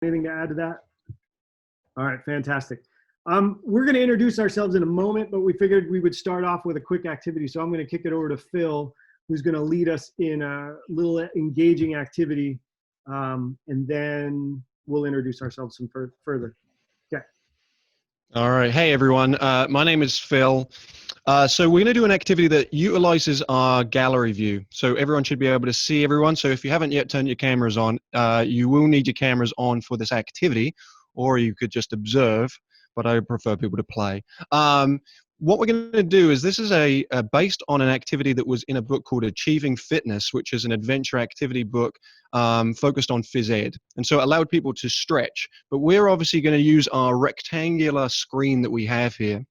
anything to add to that? All right, fantastic. We're going to introduce ourselves in a moment, but we figured we would start off with a quick activity. So I'm going to kick it over to Phil, who's going to lead us in a little engaging activity, and then we'll introduce ourselves some further. Okay. All right. Hey, everyone. My name is Phil. So we're going to do an activity that utilizes our gallery view. So everyone should be able to see everyone. So if you haven't yet turned your cameras on, you will need your cameras on for this activity, or you could just observe, but I prefer people to play. What we're going to do is, this is based on an activity that was in a book called Achieving Fitness, which is an adventure activity book focused on phys ed. And so it allowed people to stretch. But we're obviously going to use our rectangular screen that we have here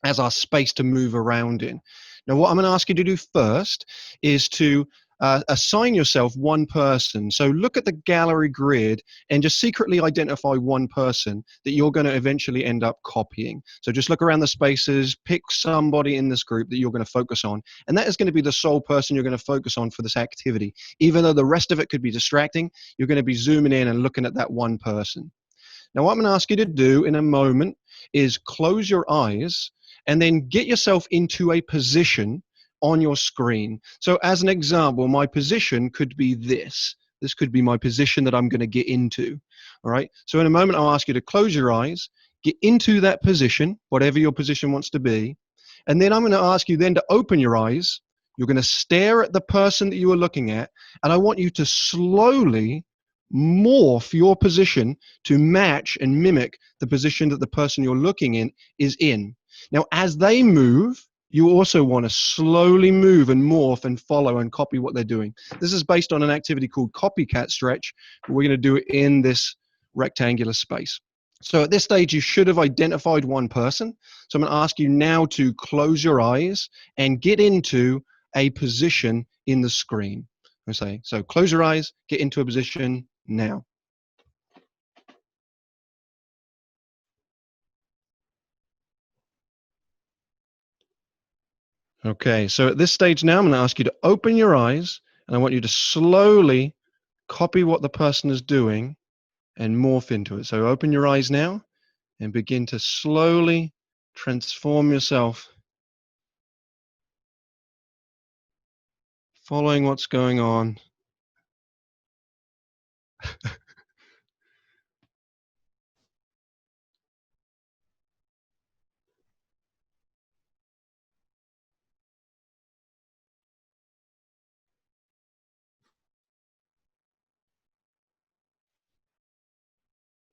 as our space to move around in. Now, what I'm going to ask you to do first is to assign yourself one person. So look at the gallery grid and just secretly identify one person that you're going to eventually end up copying. So just look around the spaces, pick somebody in this group that you're going to focus on, and that is going to be the sole person you're going to focus on for this activity. Even though the rest of it could be distracting, you're going to be zooming in and looking at that one person. Now, what I'm going to ask you to do in a moment is close your eyes and then get yourself into a position on your screen. So as an example, my position could be this. This could be my position that I'm going to get into. All right. So in a moment, I'll ask you to close your eyes, get into that position, whatever your position wants to be. And then I'm going to ask you then to open your eyes. You're going to stare at the person that you are looking at. And I want you to slowly morph your position to match and mimic the position that the person you're looking in is in. Now, as they move, you also want to slowly move and morph and follow and copy what they're doing. This is based on an activity called Copycat Stretch. We're going to do it in this rectangular space. So at this stage, you should have identified one person. So I'm going to ask you now to close your eyes and get into a position in the screen. I say, so close your eyes, get into a position now. Okay, so at this stage now, I'm going to ask you to open your eyes, and I want you to slowly copy what the person is doing and morph into it. So open your eyes now and begin to slowly transform yourself, following what's going on.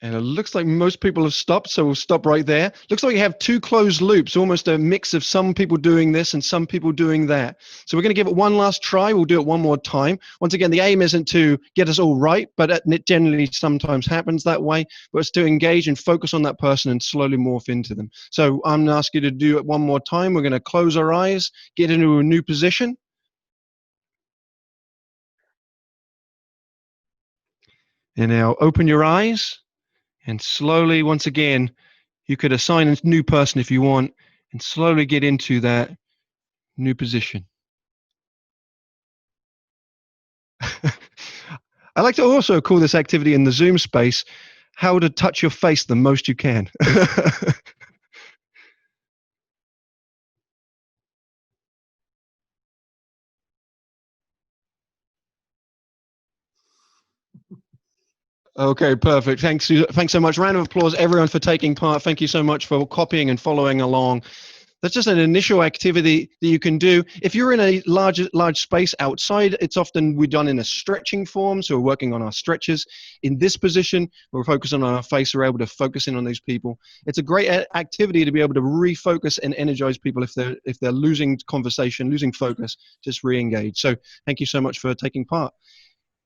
And it looks like most people have stopped, so we'll stop right there. Looks like you have two closed loops, almost a mix of some people doing this and some people doing that. So we're going to give it one last try. We'll do it one more time. Once again, the aim isn't to get us all right, but it generally sometimes happens that way. But it's to engage and focus on that person and slowly morph into them. So I'm going to ask you to do it one more time. We're going to close our eyes, get into a new position. And now open your eyes. And slowly, once again, you could assign a new person if you want, and slowly get into that new position. I like to also call this activity in the Zoom space, how to touch your face the most you can. Okay, perfect. Thanks so much. Round of applause, everyone, for taking part. Thank you so much for copying and following along. That's just an initial activity that you can do. If you're in a large space outside, it's often we're done in a stretching form, so we're working on our stretches. In this position, we're focusing on our face. We're able to focus in on these people. It's a great activity to be able to refocus and energize people if they're losing conversation, losing focus, just re-engage. So thank you so much for taking part.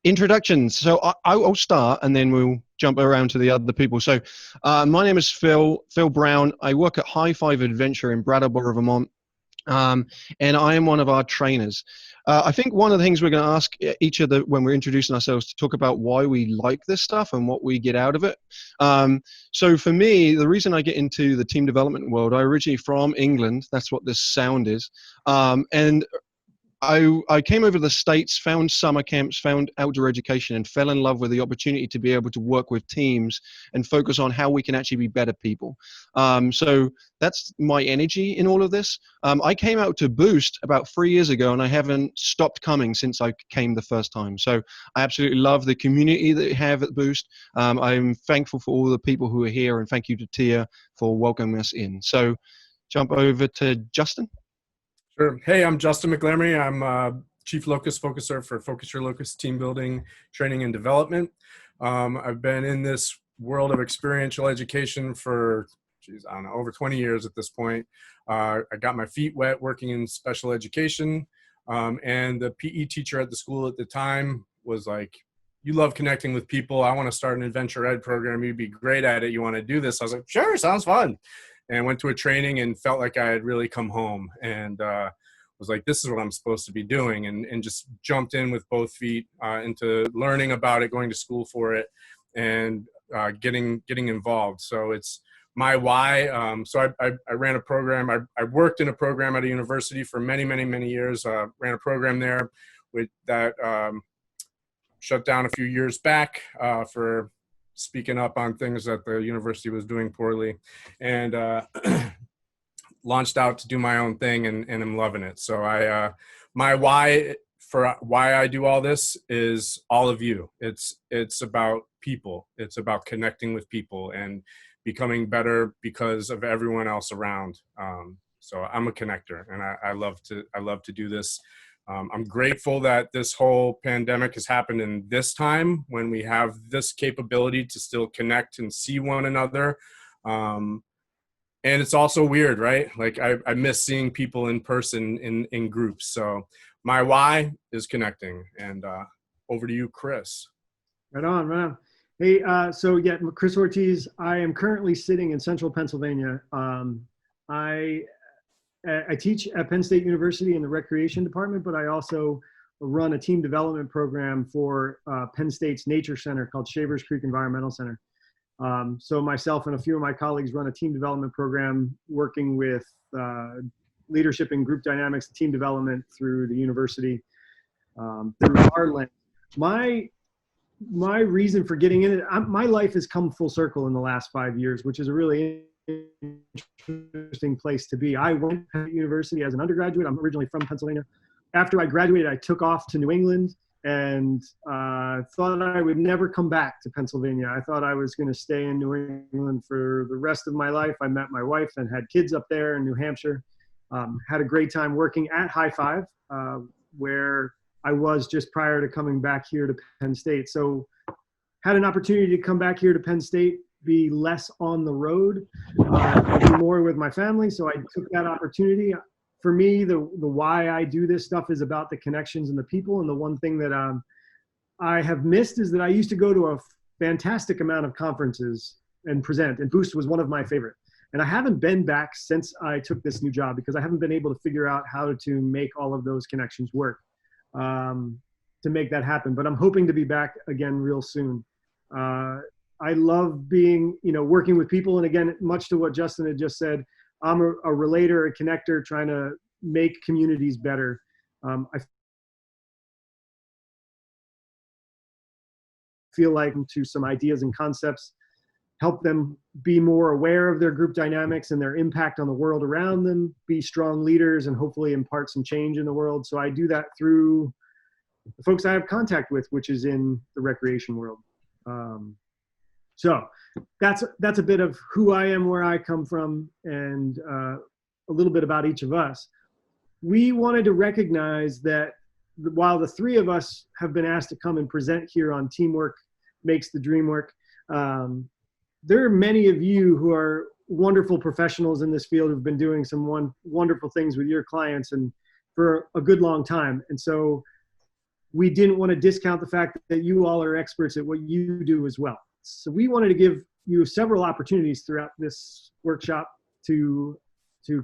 Introductions. So I'll start and then we'll jump around to the other people. So my name is Phil Brown. I work at High Five Adventure in Brattleboro, Vermont, and I am one of our trainers. I think one of the things we're going to ask each of when we're introducing ourselves to talk about why we like this stuff and what we get out of it. So for me, the reason I get into the team development world, I originally from England. That's what this sound is. And I came over to the States, found summer camps, found outdoor education, and fell in love with the opportunity to be able to work with teams and focus on how we can actually be better people. So that's my energy in all of this. I came out to Boost about 3 years ago, and I haven't stopped coming since I came the first time. So I absolutely love the community that we have at Boost. I'm thankful for all the people who are here, and thank you to Tia for welcoming us in. So jump over to Justin. Sure. Hey, I'm Justin McGlamery. I'm Chief Locus Focuser for Focus Your Locus Team Building, Training, and Development. I've been in this world of experiential education for, I don't know, over 20 years at this point. I got my feet wet working in special education. And the PE teacher at the school at the time was like, "You love connecting with people. I want to start an adventure ed program. You'd be great at it. You want to do this?" I was like, "Sure, sounds fun." And went to a training and felt like I had really come home, and was like, this is what I'm supposed to be doing, and just jumped in with both feet into learning about it, going to school for it, and getting involved. So it's my why. So I ran a program. I worked in a program at a university for many years, ran a program there that shut down a few years back for speaking up on things that the university was doing poorly, and launched out to do my own thing, and I'm loving it. So my why for why I do all this is all of you. It's about people. It's about connecting with people and becoming better because of everyone else around. So I'm a connector, and I love to do this. I'm grateful that this whole pandemic has happened in this time when we have this capability to still connect and see one another. And it's also weird, right? Like I miss seeing people in person in groups. So my why is connecting. And over to you, Chris. Right on, right on. Hey, so yeah, Chris Ortiz. I am currently sitting in central Pennsylvania. I teach at Penn State University in the recreation department, but I also run a team development program for Penn State's nature center called Shavers Creek Environmental Center. So myself and a few of my colleagues run a team development program working with leadership and group dynamics, team development through the university, through our lens. My reason for getting in it, my life has come full circle in the last 5 years, which is a really interesting place to be. I went to university as an undergraduate. I'm originally from Pennsylvania. After I graduated, I took off to New England and thought I would never come back to Pennsylvania. I thought I was going to stay in New England for the rest of my life. I met my wife and had kids up there in New Hampshire. Had a great time working at High Five, where I was just prior to coming back here to Penn State. So had an opportunity to come back here to Penn State, be less on the road, be more with my family. So I took that opportunity. For me, the why I do this stuff is about the connections and the people. And the one thing that I have missed is that I used to go to a fantastic amount of conferences and present, and Boost was one of my favorite. And I haven't been back since I took this new job because I haven't been able to figure out how to make all of those connections work to make that happen. But I'm hoping to be back again real soon. I love being, working with people. And again, much to what Justin had just said, I'm a relator, a connector, trying to make communities better. I feel like to some ideas and concepts, help them be more aware of their group dynamics and their impact on the world around them, be strong leaders, and hopefully impart some change in the world. So I do that through the folks I have contact with, which is in the recreation world. So that's a bit of who I am, where I come from, and a little bit about each of us. We wanted to recognize that while the three of us have been asked to come and present here on Teamwork Makes the Dream Work, there are many of you who are wonderful professionals in this field who've been doing some wonderful things with your clients and for a good long time. And so we didn't want to discount the fact that you all are experts at what you do as well. So we wanted to give you several opportunities throughout this workshop to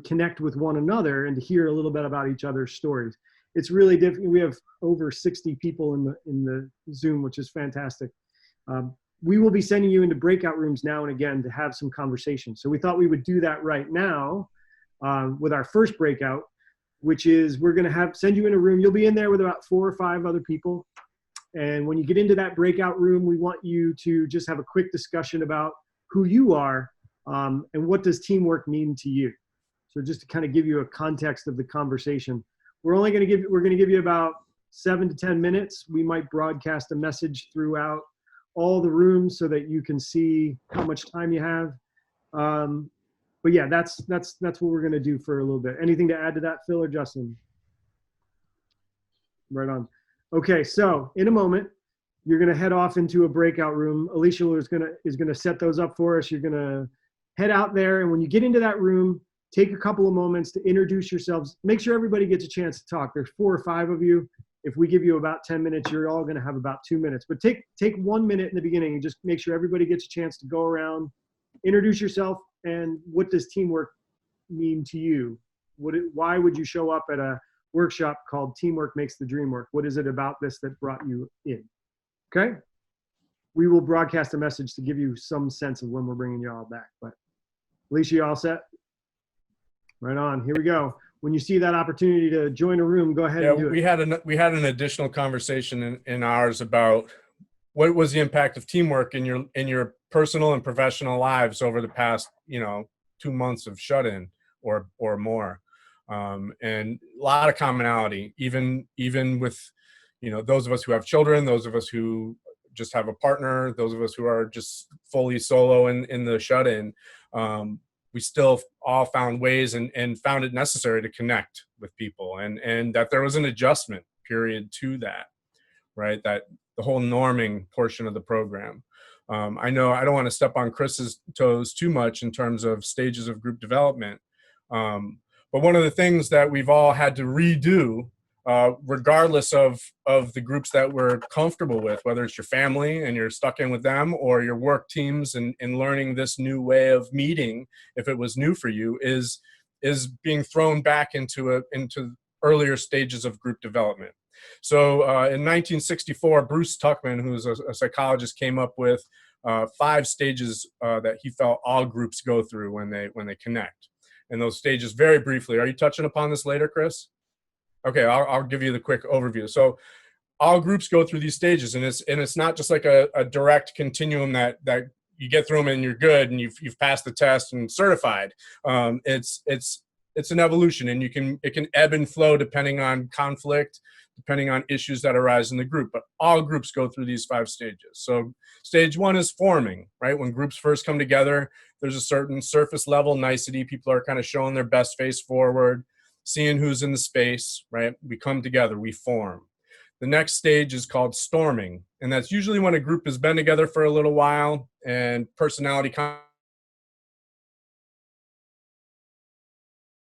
connect with one another and to hear a little bit about each other's stories. It's really different. We have over 60 people in the Zoom, which is fantastic. We will be sending you into breakout rooms now and again to have some conversation. So we thought we would do that right now with our first breakout. which is we're going to send you in a room. You'll be in there with about 4 or 5 other people. And when you get into that breakout room, we want you to just have a quick discussion about who you are and what does teamwork mean to you. So just to kind of give you a context of the conversation, we're going to give you about 7 to 10 minutes. We might broadcast a message throughout all the rooms so that you can see how much time you have. But yeah, that's what we're going to do for a little bit. Anything to add to that, Phil or Justin? Right on. Okay, so in a moment, you're going to head off into a breakout room. Alicia is going to set those up for us. You're going to head out there, and when you get into that room, take a couple of moments to introduce yourselves. Make sure everybody gets a chance to talk. There's 4 or 5 of you. If we give you about 10 minutes, you're all going to have about 2 minutes. But take 1 minute in the beginning and just make sure everybody gets a chance to go around, introduce yourself, and what does teamwork mean to you? Why would you show up at a workshop called Teamwork Makes the Dream Work? What is it about this that brought you in? Okay? We will broadcast a message to give you some sense of when we're bringing you all back. But Alicia, you all set? Right on. Here we go. When you see that opportunity to join a room, go ahead and do it. We had an additional conversation in ours about what was the impact of teamwork in your personal and professional lives over the past 2 months of shut-in or more. And a lot of commonality, even with, those of us who have children, those of us who just have a partner, those of us who are just fully solo in the shut-in, we still all found ways and found it necessary to connect with people, and that there was an adjustment period to that, right? That the whole norming portion of the program. I know I don't want to step on Chris's toes too much in terms of stages of group development. But one of the things that we've all had to redo, regardless of the groups that we're comfortable with, whether it's your family and you're stuck in with them, or your work teams and learning this new way of meeting, if it was new for you, is being thrown back into earlier stages of group development. So in 1964, Bruce Tuckman, who's a psychologist, came up with 5 stages that he felt all groups go through when they connect. And those stages, very briefly, are you touching upon this later, Chris? Okay, I'll give you the quick overview. So all groups go through these stages, and it's not just like a direct continuum that you get through them and you're good and you've passed the test and certified. It's an evolution, and it can ebb and flow depending on conflict, depending on issues that arise in the group. But all groups go through these 5 stages. So stage 1 is forming, right? When groups first come together, there's a certain surface level nicety. People are kind of showing their best face forward, seeing who's in the space, right? We come together, we form. The next stage is called storming, and that's usually when a group has been together for a little while and personality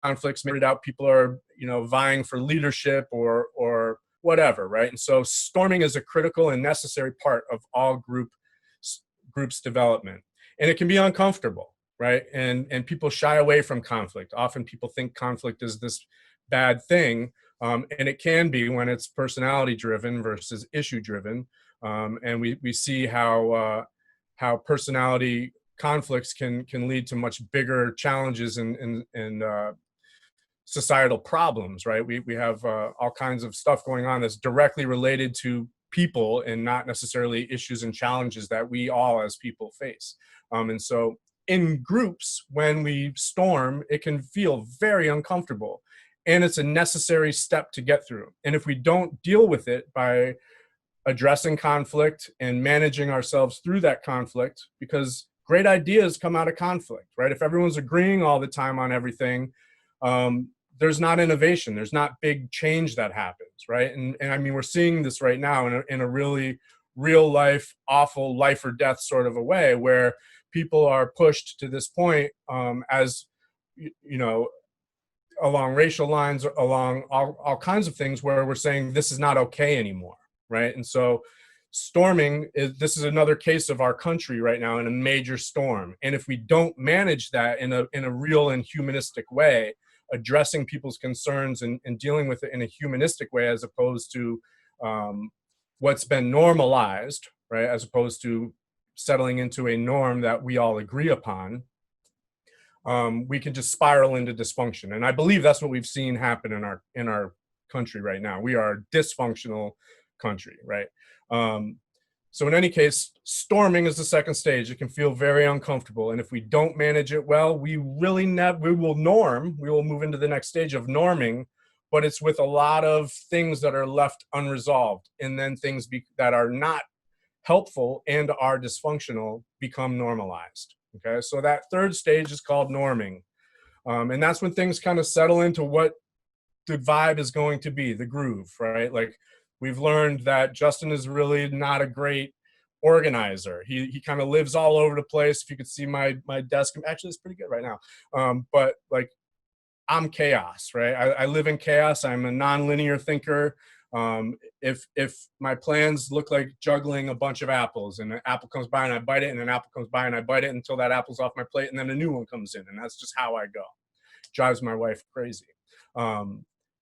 conflicts made it out. People are, vying for leadership or whatever, right? And so storming is a critical and necessary part of all groups development, and it can be uncomfortable, right? And people shy away from conflict. Often people think conflict is this bad thing, and it can be when it's personality driven versus issue driven, and we see how personality conflicts can lead to much bigger challenges and societal problems, right? We have all kinds of stuff going on that's directly related to people and not necessarily issues and challenges that we all as people face. And so in groups, when we storm, it can feel very uncomfortable, and it's a necessary step to get through. And if we don't deal with it by addressing conflict and managing ourselves through that conflict, because great ideas come out of conflict, right? If everyone's agreeing all the time on everything, there's not innovation. There's not big change that happens, right? And I mean, we're seeing this right now in a really real life, awful life or death sort of a way, where people are pushed to this point, as along racial lines, along all kinds of things, where we're saying this is not okay anymore, right? And so storming this is another case of our country right now in a major storm. And if we don't manage that in a real and humanistic way, addressing people's concerns and dealing with it in a humanistic way, as opposed to what's been normalized, right? As opposed to settling into a norm that we all agree upon, we can just spiral into dysfunction. And I believe that's what we've seen happen in our country right now. We are a dysfunctional country, right? So in any case, storming is the second stage. It can feel very uncomfortable. And if we don't manage it well, we will move into the next stage of norming, but it's with a lot of things that are left unresolved. And then things that are not helpful and are dysfunctional become normalized. Okay, so that third stage is called norming. And that's when things kind of settle into what the vibe is going to be, the groove, right? Like, we've learned that Justin is really not a great organizer. He kind of lives all over the place. If you could see my desk, actually it's pretty good right now. But like, I'm chaos, right? I live in chaos. I'm a non-linear thinker. If my plans look like juggling a bunch of apples, and an apple comes by and I bite it, and an apple comes by and I bite it until that apple's off my plate, and then a new one comes in, and that's just how I go. Drives my wife crazy.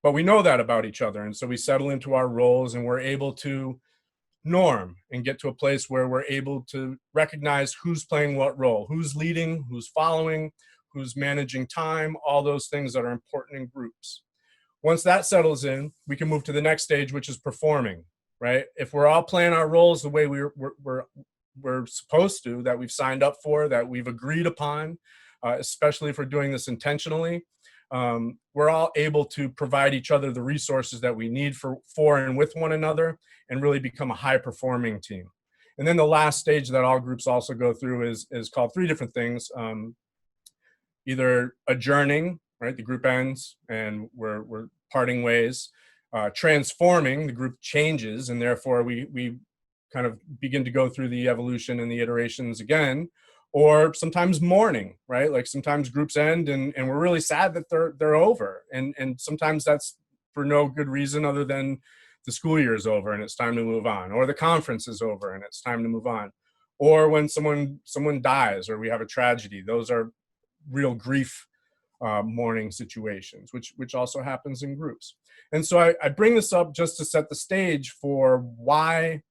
But we know that about each other, and so we settle into our roles, and we're able to norm and get to a place where we're able to recognize who's playing what role, who's leading, who's following, who's managing time, all those things that are important in groups. Once that settles in, we can move to the next stage, which is performing, right? If we're all playing our roles the way we're supposed to, that we've signed up for, that we've agreed upon, especially if we're doing this intentionally, we're all able to provide each other the resources that we need for and with one another, and really become a high performing team. And then the last stage that all groups also go through is called three different things. Either adjourning, right? The group ends and we're parting ways. Transforming, the group changes, and therefore we kind of begin to go through the evolution and the iterations again. Or sometimes mourning, right? Like, sometimes groups end and we're really sad that they're over. And sometimes that's for no good reason other than the school year is over and it's time to move on, or the conference is over and it's time to move on. Or when someone dies, or we have a tragedy. Those are real grief mourning situations, which also happens in groups. And so I bring this up just to set the stage for why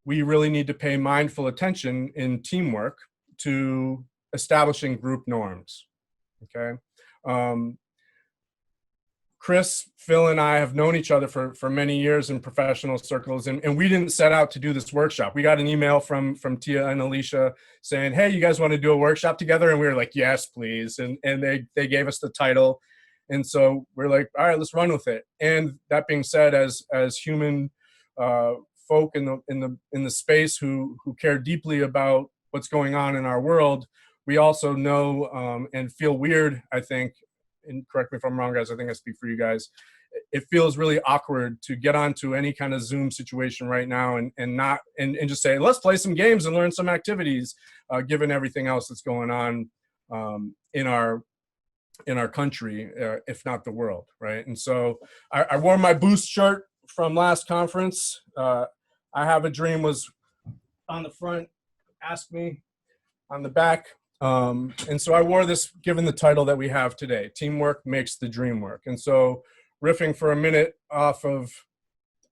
we really need to pay mindful attention in teamwork to establishing group norms. Okay. Chris, Phil, and I have known each other for many years in professional circles, and we didn't set out to do this workshop. We got an email from Tia and Alicia saying, "Hey, you guys want to do a workshop together?" And we were like, "Yes, please." And they gave us the title, and so we're like, "All right, let's run with it." And that being said, as human folk in the space who care deeply about what's going on in our world, we also know and feel weird, I think, and correct me if I'm wrong, guys, I think I speak for you guys, it feels really awkward to get onto any kind of Zoom situation right now and just say, let's play some games and learn some activities, given everything else that's going on in our country, if not the world, right? And so I wore my Boost shirt from last conference. I Have a Dream was on the front, Ask Me on the back. And so I wore this given the title that we have today, Teamwork Makes the Dream Work. And so riffing for a minute off of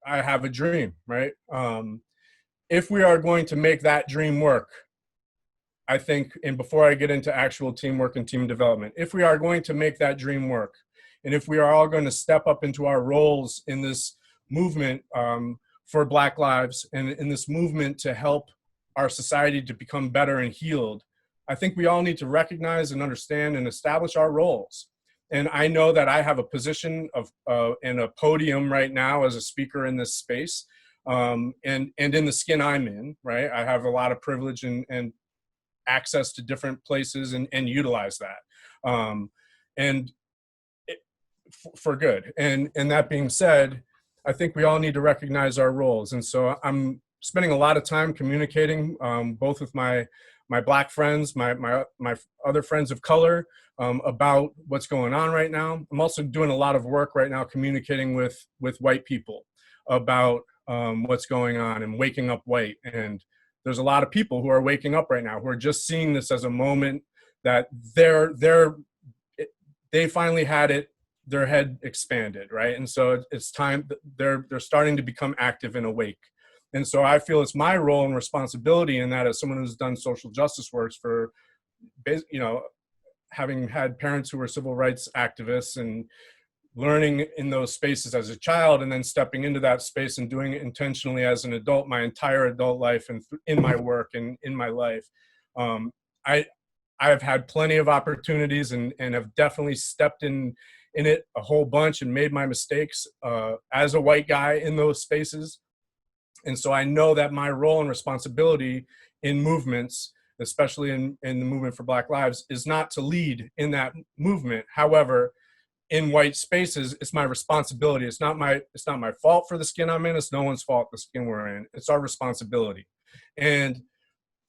I Have a Dream, right? If we are going to make that dream work, I think, and before I get into actual teamwork and team development, if we are going to make that dream work, and if we are all going to step up into our roles in this movement for Black lives, and in this movement to help our society to become better and healed, I think we all need to recognize and understand and establish our roles. And I know that I have a position of and a podium right now as a speaker in this space, and in the skin I'm in, right? I have a lot of privilege and access to different places and utilize that, for good. And that being said, I think we all need to recognize our roles. And so I'm spending a lot of time communicating, both with my Black friends, my other friends of color, about what's going on right now. I'm also doing a lot of work right now communicating with white people about what's going on and waking up white. And there's a lot of people who are waking up right now who are just seeing this as a moment that they finally had their head expanded, right? And so it's time, they're starting to become active and awake. And so I feel it's my role and responsibility in that, as someone who's done social justice works for, having had parents who were civil rights activists and learning in those spaces as a child, and then stepping into that space and doing it intentionally as an adult, my entire adult life, and in my work and in my life. I've had plenty of opportunities and have definitely stepped in it a whole bunch and made my mistakes as a white guy in those spaces. And so I know that my role and responsibility in movements, especially in the movement for Black Lives, is not to lead in that movement. However, in white spaces, it's my responsibility. It's not my fault for the skin I'm in. It's no one's fault the skin we're in. It's our responsibility. And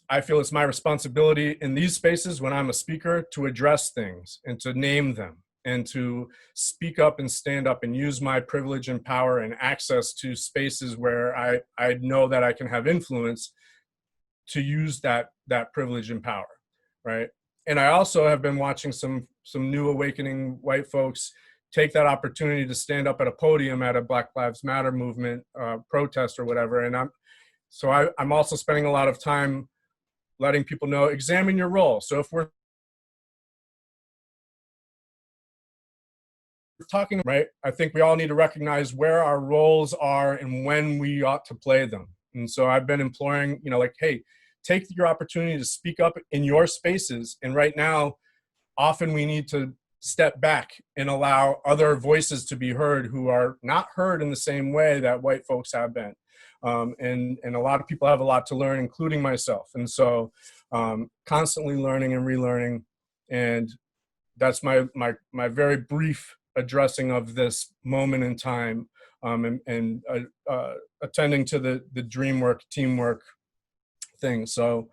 I feel it's my responsibility in these spaces when I'm a speaker to address things and to name them and to speak up and stand up and use my privilege and power and access to spaces where I know that I can have influence to use that privilege and power, right? And I also have been watching some new awakening white folks take that opportunity to stand up at a podium at a Black Lives Matter movement protest or whatever. And I'm also spending a lot of time letting people know, examine your role. So if we're talking, right, I think we all need to recognize where our roles are and when we ought to play them. And so I've been imploring, like, hey, take your opportunity to speak up in your spaces. And right now, often we need to step back and allow other voices to be heard who are not heard in the same way that white folks have been. And a lot of people have a lot to learn, including myself. And so constantly learning and relearning. And that's my very brief addressing of this moment in time, and attending to the dream work, teamwork thing. So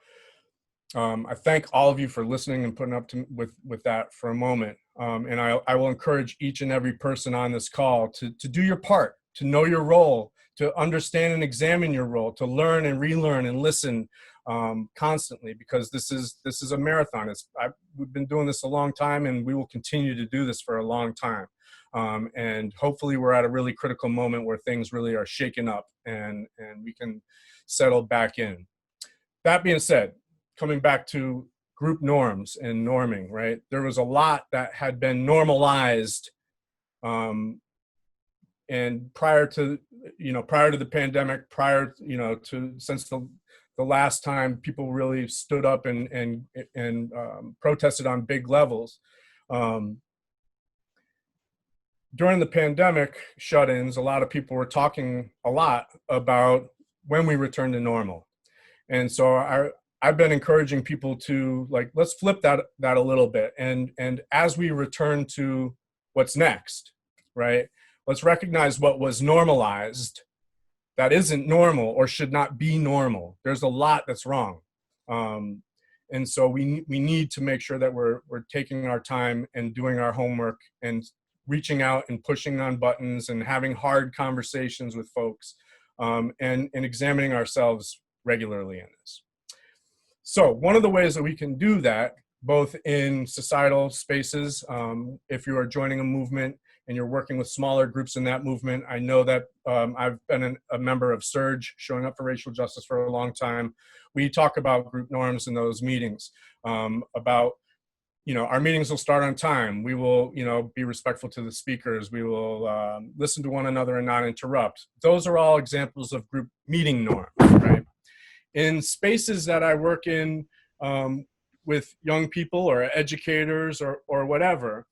I thank all of you for listening and putting up with that for a moment. And I will encourage each and every person on this call to do your part, to know your role, to understand and examine your role, to learn and relearn and listen constantly, because this is a marathon. We've been doing this a long time, and we will continue to do this for a long time. And hopefully we're at a really critical moment where things really are shaken up and we can settle back in. That being said, coming back to group norms and norming, right? There was a lot that had been normalized, and prior to the pandemic, since the last time people really stood up and protested on big levels. During the pandemic shut-ins, a lot of people were talking a lot about when we return to normal. And so I've been encouraging people to, like, let's flip that a little bit. And as we return to what's next, right? Let's recognize what was normalized that isn't normal or should not be normal. There's a lot that's wrong. And so we need to make sure that we're taking our time and doing our homework and reaching out and pushing on buttons and having hard conversations with folks, and examining ourselves regularly in this. So one of the ways that we can do that, both in societal spaces, if you are joining a movement and you're working with smaller groups in that movement, I know that I've been a member of SURGE, Showing Up for Racial Justice, for a long time. We talk about group norms in those meetings, about, our meetings will start on time. We will, be respectful to the speakers. We will listen to one another and not interrupt. Those are all examples of group meeting norms, right? In spaces that I work in with young people or educators or whatever,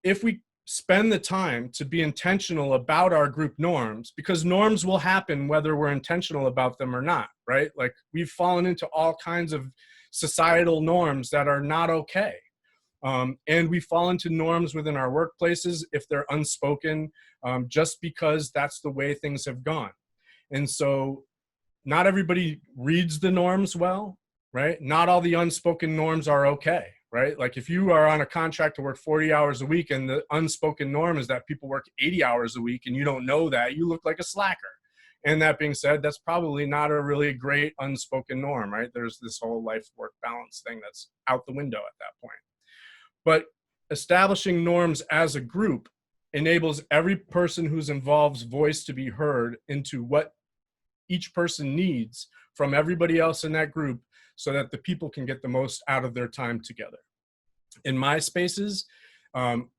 if we spend the time to be intentional about our group norms, because norms will happen whether we're intentional about them or not, right? Like, we've fallen into all kinds of societal norms that are not okay. And we fall into norms within our workplaces if they're unspoken, just because that's the way things have gone. And so not everybody reads the norms well, right? Not all the unspoken norms are okay, right? Like, if you are on a contract to work 40 hours a week and the unspoken norm is that people work 80 hours a week and you don't know that, you look like a slacker. And that being said, that's probably not a really great unspoken norm, right? There's this whole life-work balance thing that's out the window at that point. But establishing norms as a group enables every person who's involved's voice to be heard into what each person needs from everybody else in that group, so that the people can get the most out of their time together. in my spaces.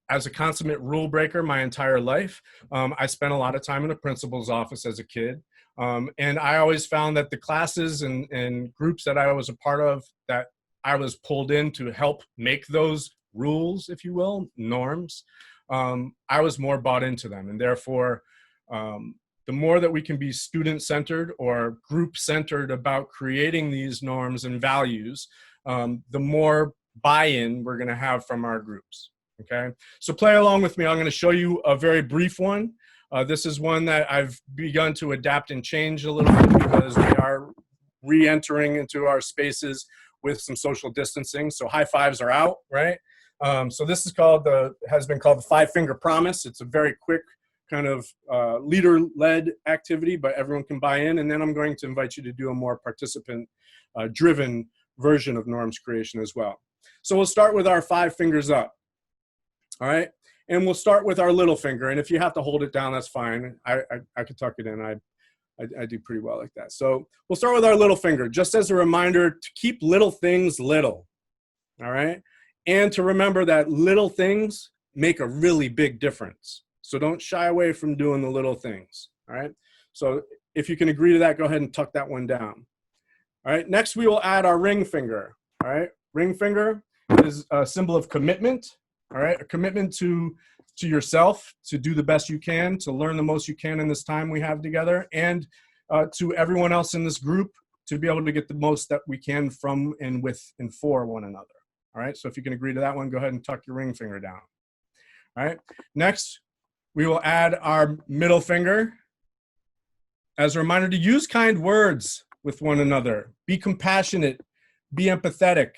As a consummate rule breaker my entire life, I spent a lot of time in a principal's office as a kid. And I always found that the classes and groups that I was a part of, that I was pulled in to help make those rules, if you will, norms, I was more bought into them. And therefore, the more that we can be student-centered or group-centered about creating these norms and values, the more buy-in we're going to have from our groups. Okay, so play along with me. I'm going to show you a very brief one. This is one that I've begun to adapt and change a little bit because we are re-entering into our spaces with some social distancing. So high fives are out, right? So this is has been called the 5-finger promise. It's a very quick kind of leader-led activity, but everyone can buy in. And then I'm going to invite you to do a more participant-driven version of norms creation as well. So we'll start with our 5 fingers up. All right, and we'll start with our little finger. And if you have to hold it down, that's fine. I could tuck it in. I do pretty well like that. So we'll start with our little finger, just as a reminder to keep little things little. All right, and to remember that little things make a really big difference. So don't shy away from doing the little things. All right, so if you can agree to that, go ahead and tuck that one down. All right, next we will add our ring finger. All right, ring finger is a symbol of commitment. All right, a commitment to yourself, to do the best you can, to learn the most you can in this time we have together, and to everyone else in this group to be able to get the most that we can from and with and for one another. All right, so if you can agree to that one, go ahead and tuck your ring finger down. All right, next we will add our middle finger as a reminder to use kind words with one another. Be compassionate, be empathetic,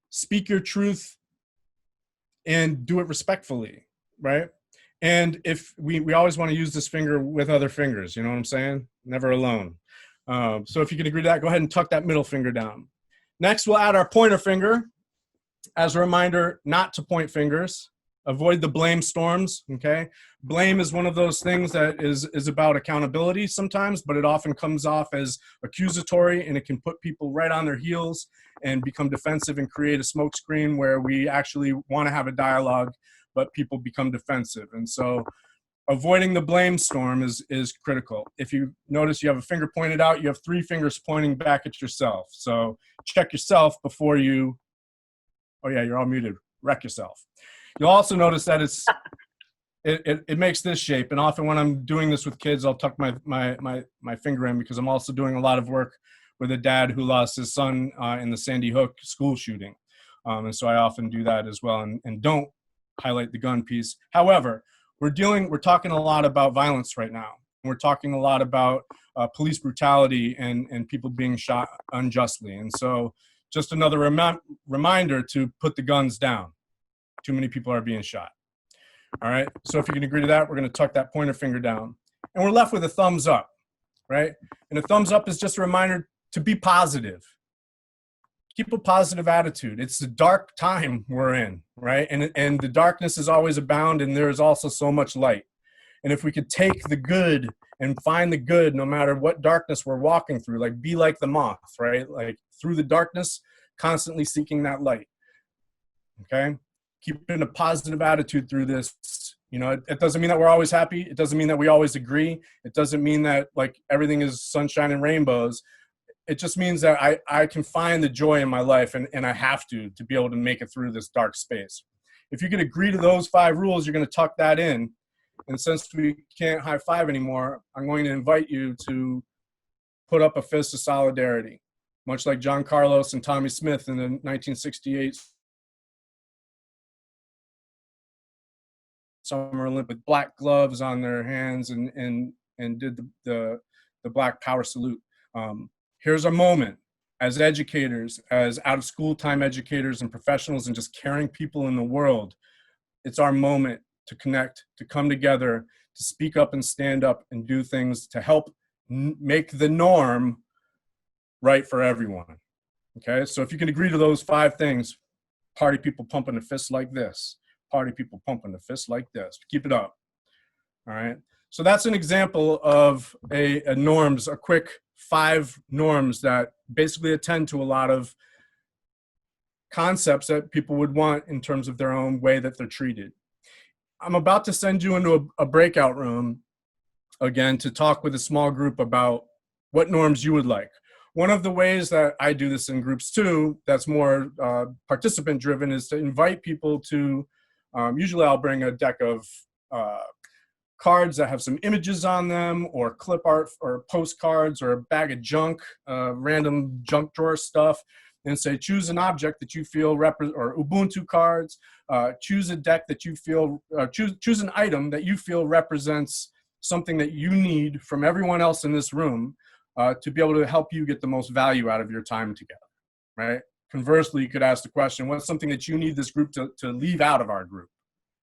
speak your truth, and do it respectfully, right? And if we always want to use this finger with other fingers, you know what I'm saying? Never alone. So if you can agree to that, go ahead and tuck that middle finger down. Next, we'll add our pointer finger as a reminder not to point fingers. Avoid the blame storms, okay? Blame is one of those things that is about accountability sometimes, but it often comes off as accusatory, and it can put people right on their heels and become defensive and create a smokescreen where we actually want to have a dialogue, but people become defensive. And so avoiding the blame storm is critical. If you notice you have a finger pointed out, you have 3 fingers pointing back at yourself. So check yourself before you, oh yeah, you're all muted, wreck yourself. You'll also notice that it makes this shape, and often when I'm doing this with kids, I'll tuck my finger in because I'm also doing a lot of work with a dad who lost his son in the Sandy Hook school shooting, and so I often do that as well, and don't highlight the gun piece. However, we're talking a lot about violence right now. We're talking a lot about police brutality and people being shot unjustly, and so just another reminder to put the guns down. Too many people are being shot. All right, so if you can agree to that, we're going to tuck that pointer finger down. And we're left with a thumbs up, right? And a thumbs up is just a reminder to be positive. Keep a positive attitude. It's a dark time we're in, right? And the darkness is always abound, and there is also so much light. And if we could take the good and find the good no matter what darkness we're walking through, like be like the moth, right? Like through the darkness, constantly seeking that light, okay? Keeping a positive attitude through this. You know, it doesn't mean that we're always happy. It doesn't mean that we always agree. It doesn't mean that like everything is sunshine and rainbows. It just means that I can find the joy in my life, and I have to be able to make it through this dark space. If you can agree to those 5 rules, you're going to tuck that in. And since we can't high five anymore, I'm going to invite you to put up a fist of solidarity, much like John Carlos and Tommy Smith in the 1968 Summer Olympics with black gloves on their hands and did the Black Power salute. Here's a moment as educators, as out of school time educators and professionals and just caring people in the world. It's our moment to connect, to come together, to speak up and stand up and do things to help make the norm right for everyone. Okay, so if you can agree to those 5 things, party people pumping a fist like this. Party people pumping the fist like this. Keep it up. All right. So that's an example of a norms, a quick 5 norms that basically attend to a lot of concepts that people would want in terms of their own way that they're treated. I'm about to send you into a breakout room again to talk with a small group about what norms you would like. One of the ways that I do this in groups too, that's more participant driven, is to invite people to, usually I'll bring a deck of cards that have some images on them, or clip art, or postcards, or a bag of junk, random junk drawer stuff, and say, choose an object that you feel or Ubuntu cards, choose a deck that you feel, choose an item that you feel represents something that you need from everyone else in this room to be able to help you get the most value out of your time together, right? Conversely, you could ask the question, what's something that you need this group to leave out of our group?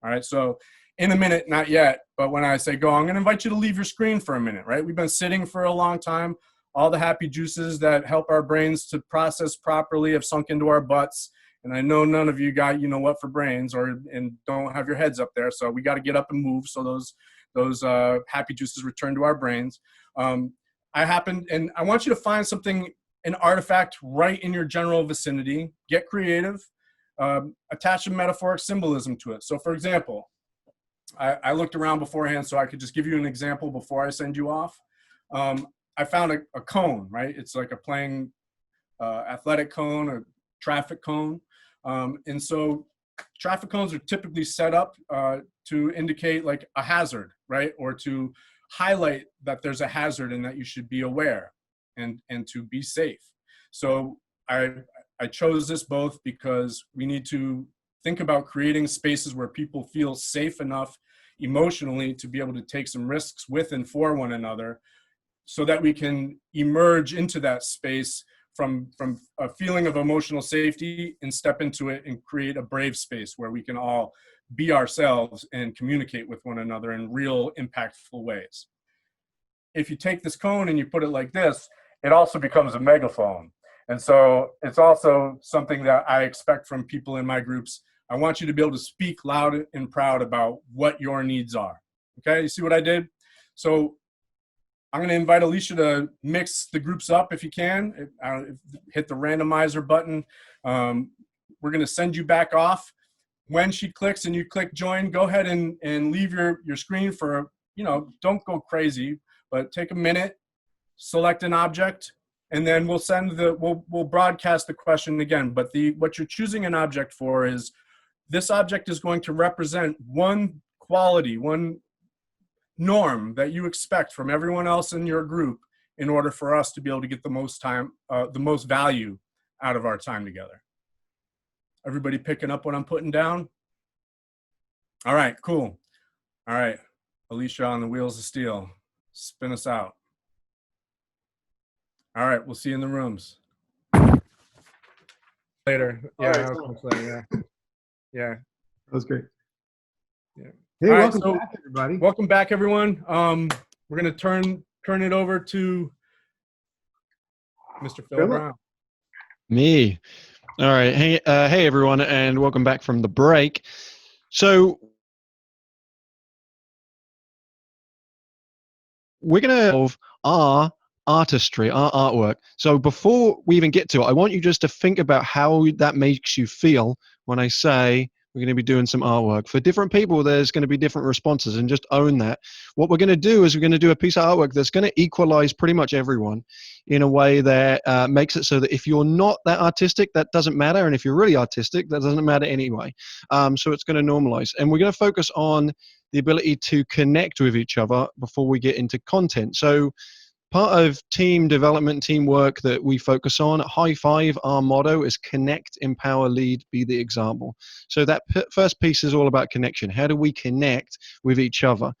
All right, so in a minute, not yet, but when I say go, I'm gonna invite you to leave your screen for a minute, right? We've been sitting for a long time. All the happy juices that help our brains to process properly have sunk into our butts. And I know none of you got you know what for brains, and don't have your heads up there. So we got to get up and move so those happy juices return to our brains. And I want you to find something, an artifact right in your general vicinity. Get creative. Attach a metaphoric symbolism to it. So for example, I looked around beforehand so I could just give you an example before I send you off. I found a cone, right? It's like a playing athletic cone, a traffic cone. And so traffic cones are typically set up to indicate like a hazard, right? Or to highlight that there's a hazard and that you should be aware and to be safe. So I chose this both because we need to think about creating spaces where people feel safe enough emotionally to be able to take some risks with and for one another, so that we can emerge into that space from a feeling of emotional safety and step into it and create a brave space where we can all be ourselves and communicate with one another in real impactful ways. If you take this cone and you put it like this, it also becomes a megaphone. And so it's also something that I expect from people in my groups. I want you to be able to speak loud and proud about what your needs are. Okay, you see what I did? So I'm going to invite Alicia to mix the groups up if you can. Hit the randomizer button. We're going to send you back off. When she clicks and you click join, go ahead and leave your screen for, don't go crazy, but take a minute, select an object, and then we'll broadcast the question again. But what you're choosing an object for is, this object is going to represent one quality, one norm that you expect from everyone else in your group in order for us to be able to get the most value out of our time together. Everybody picking up what I'm putting down? All right, cool. All right, Alicia on the wheels of steel. Spin us out. All right, we'll see you in the rooms. Later. Yeah, yeah. That was great. Yeah. Hey, All right, welcome so back, everybody. Welcome back, everyone. We're going to turn it over to Mr. Phil Brown. Me. All right. Hey, everyone, and welcome back from the break. So we're going to have our artistry, our artwork. So before we even get to it, I want you just to think about how that makes you feel when I say we're going to be doing some artwork. For different people, there's going to be different responses, and just own that. What we're going to do is we're going to do a piece of artwork that's going to equalize pretty much everyone in a way that makes it so that if you're not that artistic, that doesn't matter. And if you're really artistic, that doesn't matter anyway. So it's going to normalize. And we're going to focus on the ability to connect with each other before we get into content. So part of team development, teamwork that we focus on, High Five, our motto is connect, empower, lead, be the example. So that first piece is all about connection. How do we connect with each other?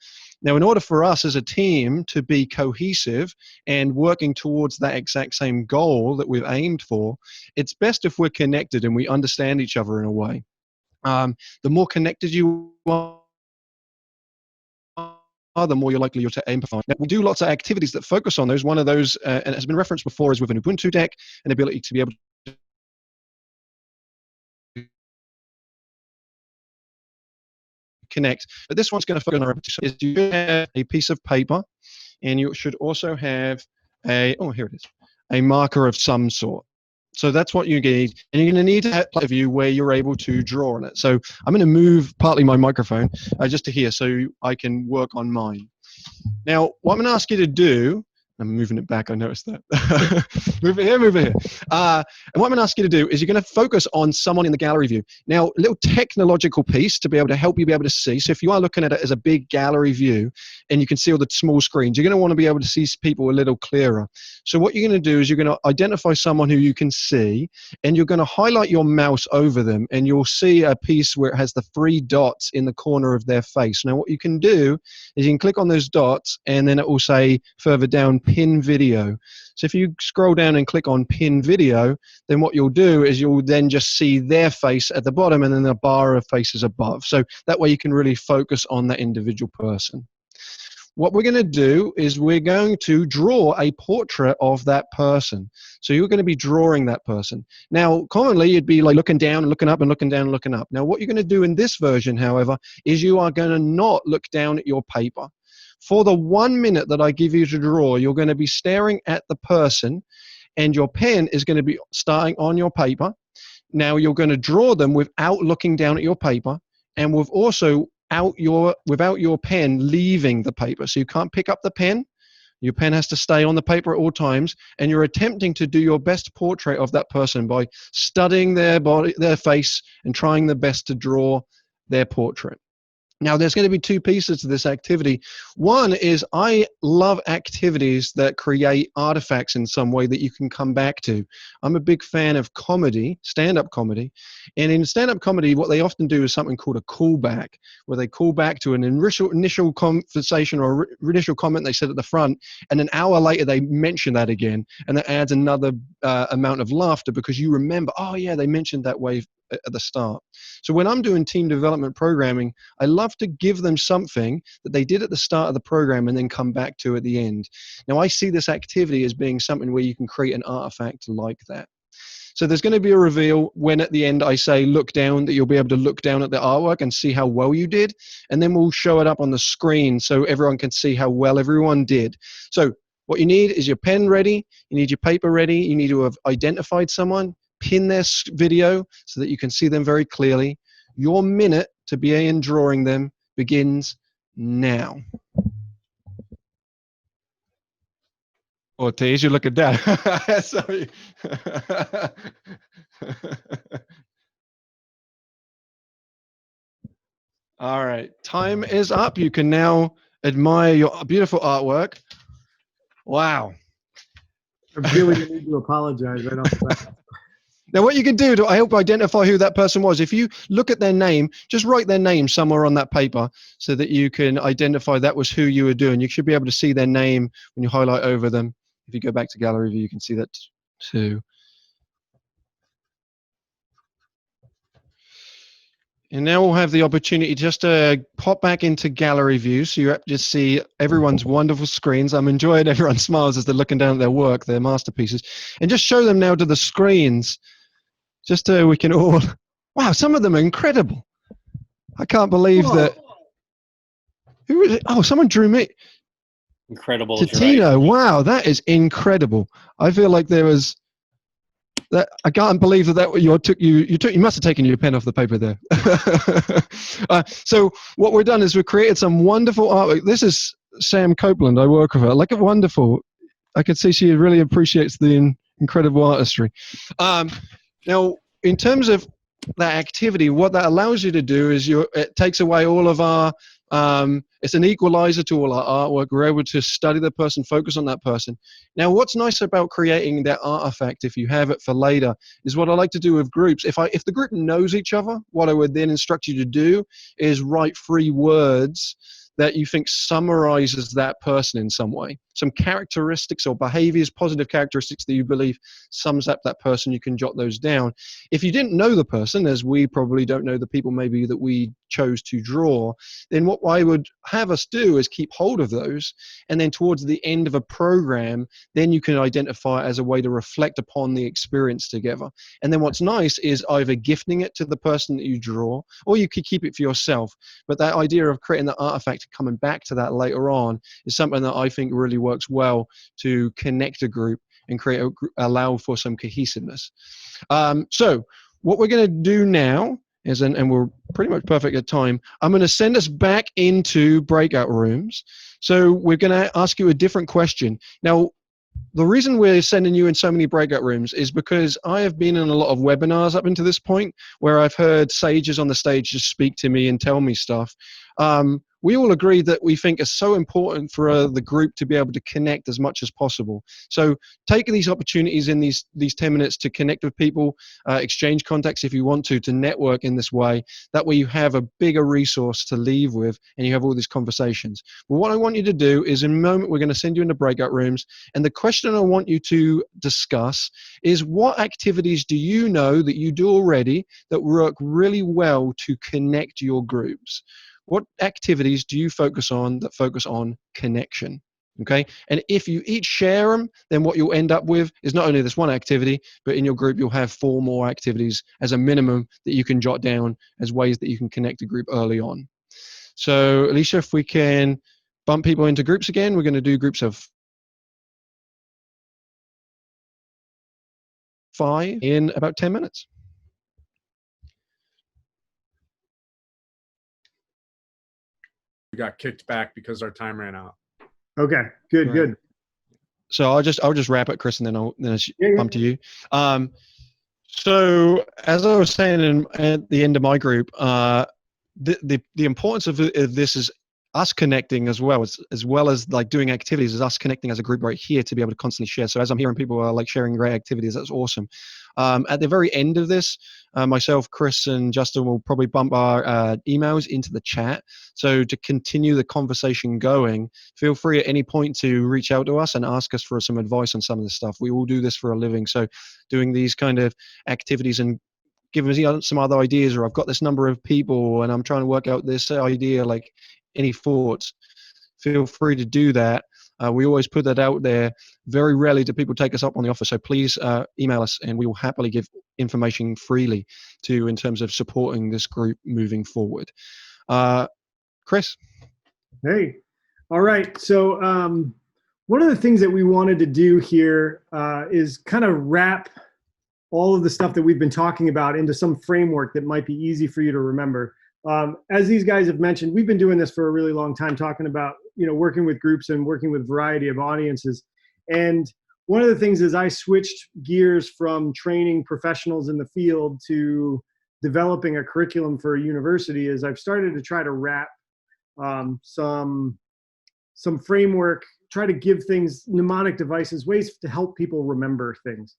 Now, in order for us as a team to be cohesive and working towards that exact same goal that we've aimed for, it's best if we're connected and we understand each other in a way. The more connected you are, the more you're likely to empathize. Now, we do lots of activities that focus on those. One of those, and it has been referenced before, is with an Ubuntu deck, an ability to be able to connect. But this one's going to focus on repetition. Is you have a piece of paper, and you should also have a, oh, here it is, a marker of some sort. So that's what you need. And you're going to need to have a view where you're able to draw on it. So I'm going to move partly my microphone just to here so I can work on mine. Now, what I'm going to ask you to do, I'm moving it back, I noticed that. Move it here, move it here. And what I'm going to ask you to do is you're going to focus on someone in the gallery view. Now, a little technological piece to be able to help you be able to see. So if you are looking at it as a big gallery view and you can see all the small screens, you're going to want to be able to see people a little clearer. So what you're going to do is you're going to identify someone who you can see, and you're going to highlight your mouse over them, and you'll see a piece where it has the 3 dots in the corner of their face. Now, what you can do is you can click on those dots, and then it will say further down, pin video. So if you scroll down and click on pin video, then what you'll do is you'll then just see their face at the bottom and then a bar of faces above. So that way you can really focus on that individual person. What we're going to do is we're going to draw a portrait of that person. So you're going to be drawing that person. Now, commonly you'd be like looking down and looking up and looking down and looking up. Now, what you're going to do in this version, however, is you are going to not look down at your paper. For the 1 minute that I give you to draw, you're going to be staring at the person, and your pen is going to be starting on your paper. Now, you're going to draw them without looking down at your paper, and without your pen leaving the paper. So you can't pick up the pen. Your pen has to stay on the paper at all times, and you're attempting to do your best portrait of that person by studying their body, their face, and trying the best to draw their portrait. Now, there's going to be 2 pieces to this activity. One is I love activities that create artifacts in some way that you can come back to. I'm a big fan of comedy, stand-up comedy. And in stand-up comedy, what they often do is something called a callback, where they call back to an initial conversation or initial comment they said at the front, and an hour later they mention that again. And that adds another amount of laughter because you remember, oh yeah, they mentioned that way at the start. So when I'm doing team development programming, I love to give them something that they did at the start of the program and then come back to at the end. Now, I see this activity as being something where you can create an artifact like that. So there's going to be a reveal when at the end I say look down, that you'll be able to look down at the artwork and see how well you did. And then we'll show it up on the screen so everyone can see how well everyone did. So what you need is your pen ready, you need your paper ready, you need to have identified someone, pin their video so that you can see them very clearly. Your minute to begin drawing them begins now. Ortiz, you look at that. Sorry. All right, time is up. You can now admire your beautiful artwork. Wow. I really need to apologize right off the bat. Now, what you can do to help identify who that person was, if you look at their name, just write their name somewhere on that paper so that you can identify that was who you were doing. You should be able to see their name when you highlight over them. If you go back to gallery view, you can see that too. And now we'll have the opportunity just to pop back into gallery view so you just see everyone's wonderful screens. I'm enjoying everyone's smiles as they're looking down at their work, their masterpieces. And just show them now to the screens. Just so we can all, wow, some of them are incredible. I can't believe that. Who is it? Oh, someone drew me. Incredible. Tino, wow, that is incredible. I feel like there was that. I can't believe that you must have taken your pen off the paper there. So what we've done is we've created some wonderful artwork. This is Sam Copeland. I work with her. Like, wonderful. I could see she really appreciates the incredible artistry. Now, in terms of that activity, what that allows you to do is it takes away all of our, it's an equalizer to all our artwork. We're able to study the person, focus on that person. Now, what's nice about creating that artifact, if you have it for later, is what I like to do with groups. If the group knows each other, what I would then instruct you to do is write 3 words that you think summarizes that person in some way. Some characteristics or behaviors, positive characteristics that you believe sums up that person, you can jot those down. If you didn't know the person, as we probably don't know the people maybe that we chose to draw, then what I would have us do is keep hold of those, and then towards the end of a program, then you can identify it as a way to reflect upon the experience together. And then what's nice is either gifting it to the person that you draw, or you could keep it for yourself. But that idea of creating the artifact and coming back to that later on is something that I think really works well to connect a group and allow for some cohesiveness. So what we're going to do now is, and we're pretty much perfect at time, I'm going to send us back into breakout rooms. So we're going to ask you a different question. Now, the reason we're sending you in so many breakout rooms is because I have been in a lot of webinars up until this point where I've heard sages on the stage just speak to me and tell me stuff. We all agree that we think it's so important for the group to be able to connect as much as possible. So take these opportunities in these 10 minutes to connect with people, exchange contacts if you want to network in this way. That way you have a bigger resource to leave with and you have all these conversations. But what I want you to do is in a moment, we're going to send you into breakout rooms. And the question I want you to discuss is, what activities do you know that you do already that work really well to connect your groups? What activities do you focus on that focus on connection? Okay, and if you each share them, then what you'll end up with is not only this one activity, but in your group you'll have 4 more activities as a minimum that you can jot down as ways that you can connect a group early on. So Alicia, if we can bump people into groups again, we're going to do groups of 5 in about 10 minutes. We got kicked back because our time ran out. Okay, good, Right. good. So I'll just wrap it, Chris, and then I'll Yeah. bump to you. So as I was saying at the end of my group, the importance of this is us connecting as well as like doing activities, is us connecting as a group right here to be able to constantly share. So as I'm hearing people are like sharing great activities, that's awesome. At the very end of this, myself, Chris, and Justin will probably bump our emails into the chat. So to continue the conversation going, feel free at any point to reach out to us and ask us for some advice on some of this stuff. We all do this for a living. So doing these kind of activities and give us some other ideas, or I've got this number of people and I'm trying to work out this idea, like any thoughts, feel free to do that. We always put that out there. Very rarely do people take us up on the offer. So please email us and we will happily give information freely to you in terms of supporting this group moving forward. Chris? Hey, all right. So one of the things that we wanted to do here is kind of wrap all of the stuff that we've been talking about into some framework that might be easy for you to remember. As these guys have mentioned, we've been doing this for a really long time, talking about, working with groups and working with a variety of audiences. And one of the things is I switched gears from training professionals in the field to developing a curriculum for a university, is I've started to try to wrap some framework, try to give things, mnemonic devices, ways to help people remember things.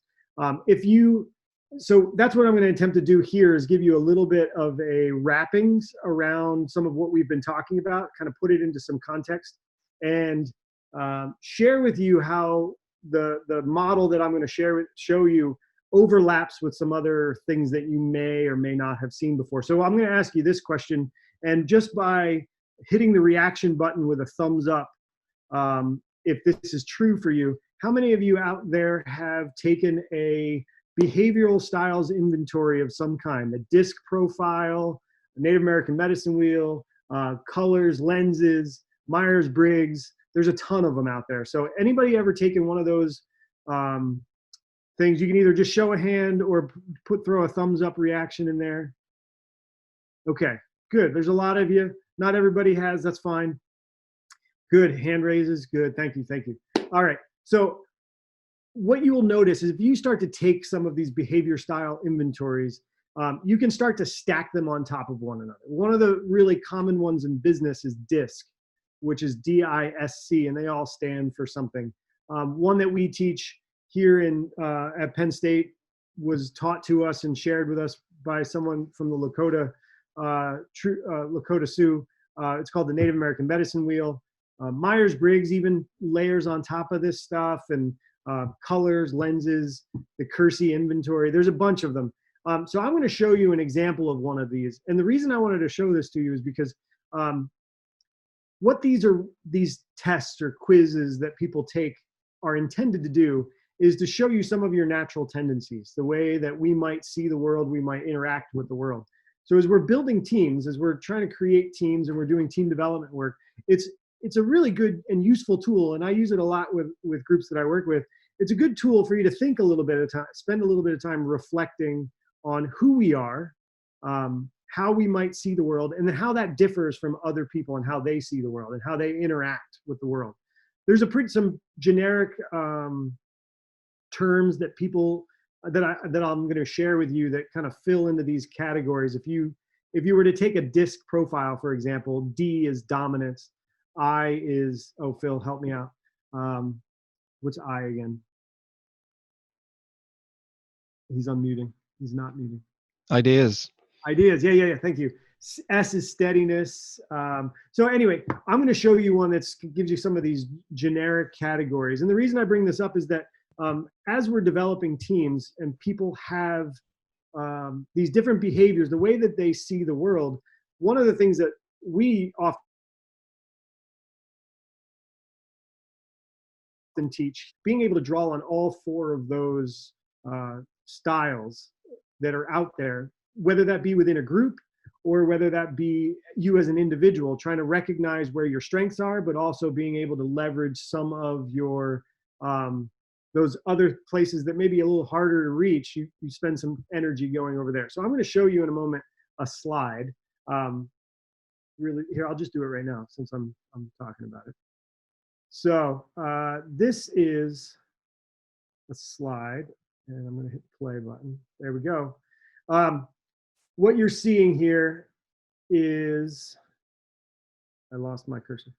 So that's what I'm going to attempt to do here, is give you a little bit of a wrappings around some of what we've been talking about, kind of put it into some context, and share with you how the model that I'm going to show you overlaps with some other things that you may or may not have seen before. So I'm going to ask you this question, and just by hitting the reaction button with a thumbs up, if this is true for you, how many of you out there have taken a behavioral styles inventory of some kind, a disc profile, a Native American medicine wheel, colors, lenses, Myers-Briggs? There's a ton of them out there. So anybody ever taken one of those things? You can either just show a hand or throw a thumbs up reaction in there. Okay, good. There's a lot of you. Not everybody has, that's fine. Good, hand raises, good, thank you, thank you. All right, so what you will notice is if you start to take some of these behavior style inventories, you can start to stack them on top of one another. One of the really common ones in business is DISC, which is D-I-S-C, and they all stand for something. One that we teach here at Penn State was taught to us and shared with us by someone from the Lakota Sioux. It's called the Native American Medicine Wheel. Myers-Briggs even layers on top of this stuff, and colors, lenses, the Kersey inventory. There's a bunch of them. So I'm going to show you an example of one of these. And the reason I wanted to show this to you is because what these tests or quizzes that people take are intended to do is to show you some of your natural tendencies, the way that we might see the world, we might interact with the world. So as we're building teams, as we're trying to create teams and we're doing team development work, it's a really good and useful tool, and I use it a lot with groups that I work with, it's a good tool for you to think a little bit of time, spend a little bit of time reflecting on who we are, how we might see the world, and then how that differs from other people and how they see the world and how they interact with the world. There's some generic terms that people that I'm going to share with you that kind of fill into these categories. If you were to take a disc profile, for example, D is dominance, I is, oh, Phil, help me out. What's I again? He's unmuting. He's not muting. Ideas. Ideas. Yeah. Thank you. S is steadiness. So anyway, I'm going to show you one that gives you some of these generic categories. And the reason I bring this up is that as we're developing teams and people have these different behaviors, the way that they see the world, one of the things that we often teach, being able to draw on all four of those styles that are out there, whether that be within a group or whether that be you as an individual, trying to recognize where your strengths are, but also being able to leverage some of your those other places that may be a little harder to reach. You spend some energy going over there. So I'm going to show you in a moment a slide. Really, here, I'll just do it right now since I'm talking about it. So this is a slide, and I'm going to hit the play button. There we go. What you're seeing here is, I lost my cursor.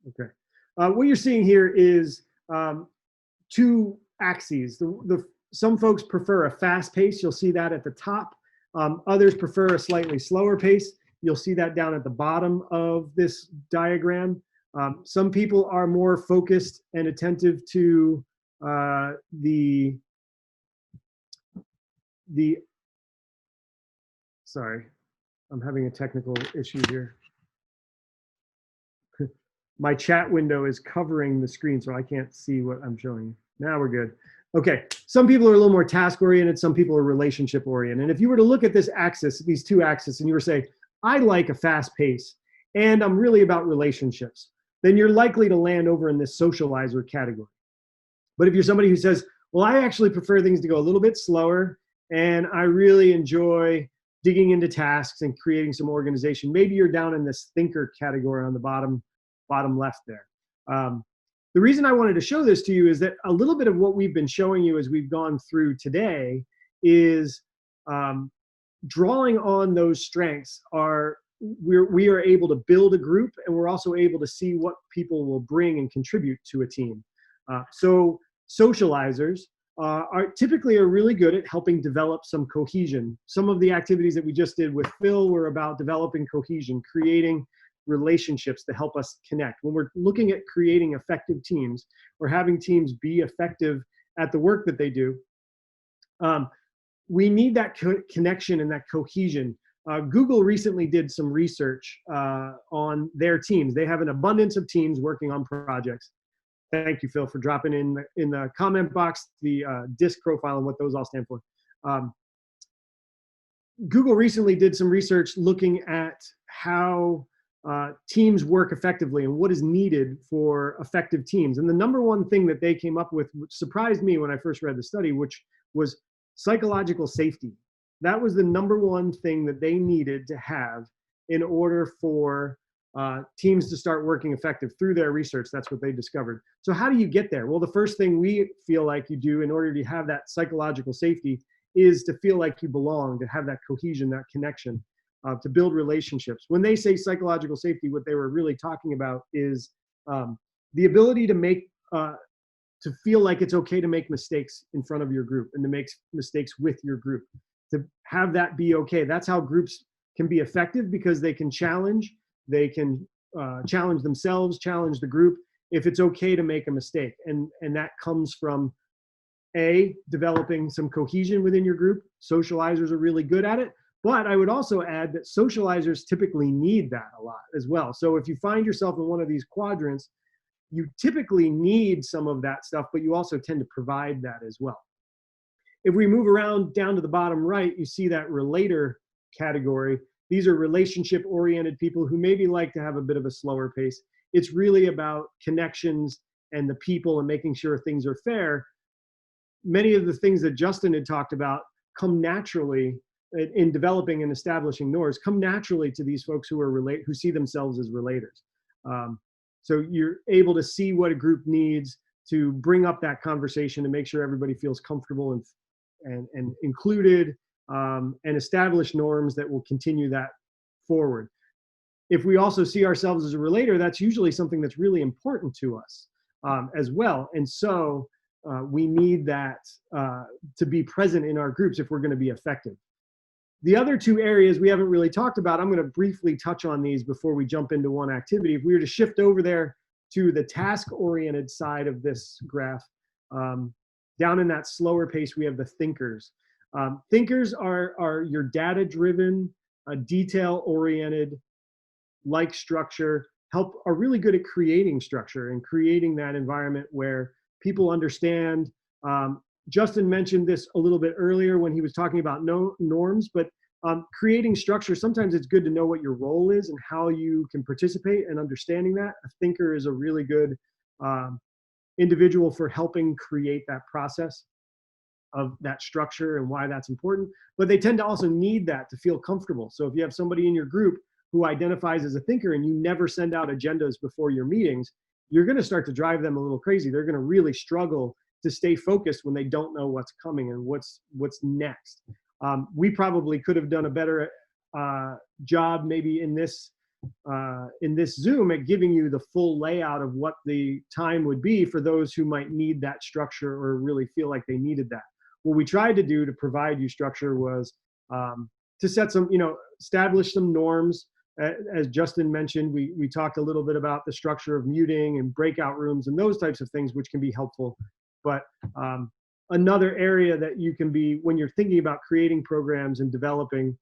Okay. What you're seeing here is two axes. Some folks prefer a fast pace. You'll see that at the top. Others prefer a slightly slower pace. You'll see that down at the bottom of this diagram. Some people are more focused and attentive to sorry, I'm having a technical issue here. My chat window is covering the screen, so I can't see what I'm showing you. Now we're good. Okay, some people are a little more task-oriented, some people are relationship-oriented. And if you were to look at this axis, these two axes, and you were to say, I like a fast pace, and I'm really about relationships, then you're likely to land over in this socializer category. But if you're somebody who says, well, I actually prefer things to go a little bit slower, and I really enjoy digging into tasks and creating some organization, maybe you're down in this thinker category on the bottom left there. The reason I wanted to show this to you is that a little bit of what we've been showing you as we've gone through today is drawing on those strengths we are able to build a group, and we're also able to see what people will bring and contribute to a team. So socializers are typically really good at helping develop some cohesion. Some of the activities that we just did with Phil were about developing cohesion, creating relationships to help us connect. When we're looking at creating effective teams or having teams be effective at the work that they do, we need that connection and that cohesion. Google recently did some research on their teams. They have an abundance of teams working on projects. Thank you, Phil, for dropping in the comment box the DISC profile and what those all stand for. Google recently did some research looking at how teams work effectively and what is needed for effective teams. And the number one thing that they came up with, which surprised me when I first read the study, which was psychological safety. That was the number one thing that they needed to have in order for teams to start working effective. Through their research, that's what they discovered. So how do you get there? Well, the first thing we feel like you do in order to have that psychological safety is to feel like you belong, to have that cohesion, that connection, to build relationships. When they say psychological safety, what they were really talking about is the ability to to feel like it's okay to make mistakes in front of your group and to make mistakes with your group, to have that be okay. That's how groups can be effective, because they can challenge themselves, challenge the group, if it's okay to make a mistake. And that comes from developing some cohesion within your group. Socializers are really good at it, but I would also add that socializers typically need that a lot as well. So if you find yourself in one of these quadrants, you typically need some of that stuff, but you also tend to provide that as well. If we move around down to the bottom right, you see that relator category. These are relationship-oriented people who maybe like to have a bit of a slower pace. It's really about connections and the people and making sure things are fair, many of the things that Justin had talked about come naturally in developing and establishing norms, come naturally to these folks who see themselves as relators. So you're able to see what a group needs to bring up that conversation to make sure everybody feels comfortable and included, and establish norms that will continue that forward. If we also see ourselves as a relator, that's usually something that's really important to us as well. And so we need that to be present in our groups if we're going to be effective. The other two areas we haven't really talked about, I'm going to briefly touch on these before we jump into one activity. If we were to shift over there to the task-oriented side of this graph, down in that slower pace, we have the thinkers. Thinkers are your data-driven, detail-oriented, like structure, are really good at creating structure and creating that environment where people understand. Justin mentioned this a little bit earlier when he was talking about norms, but creating structure, sometimes it's good to know what your role is and how you can participate, and understanding that. A thinker is a really good individual for helping create that process of that structure and why that's important. But they tend to also need that to feel comfortable. So if you have somebody in your group who identifies as a thinker and you never send out agendas before your meetings, you're going to start to drive them a little crazy. They're going to really struggle to stay focused when they don't know what's coming and what's next. We probably could have done a better job maybe in this Zoom at giving you the full layout of what the time would be for those who might need that structure or really feel like they needed that. What we tried to do to provide you structure was to set some, establish some norms. As Justin mentioned, we talked a little bit about the structure of muting and breakout rooms and those types of things, which can be helpful. But another area that you can be, when you're thinking about creating programs and developing,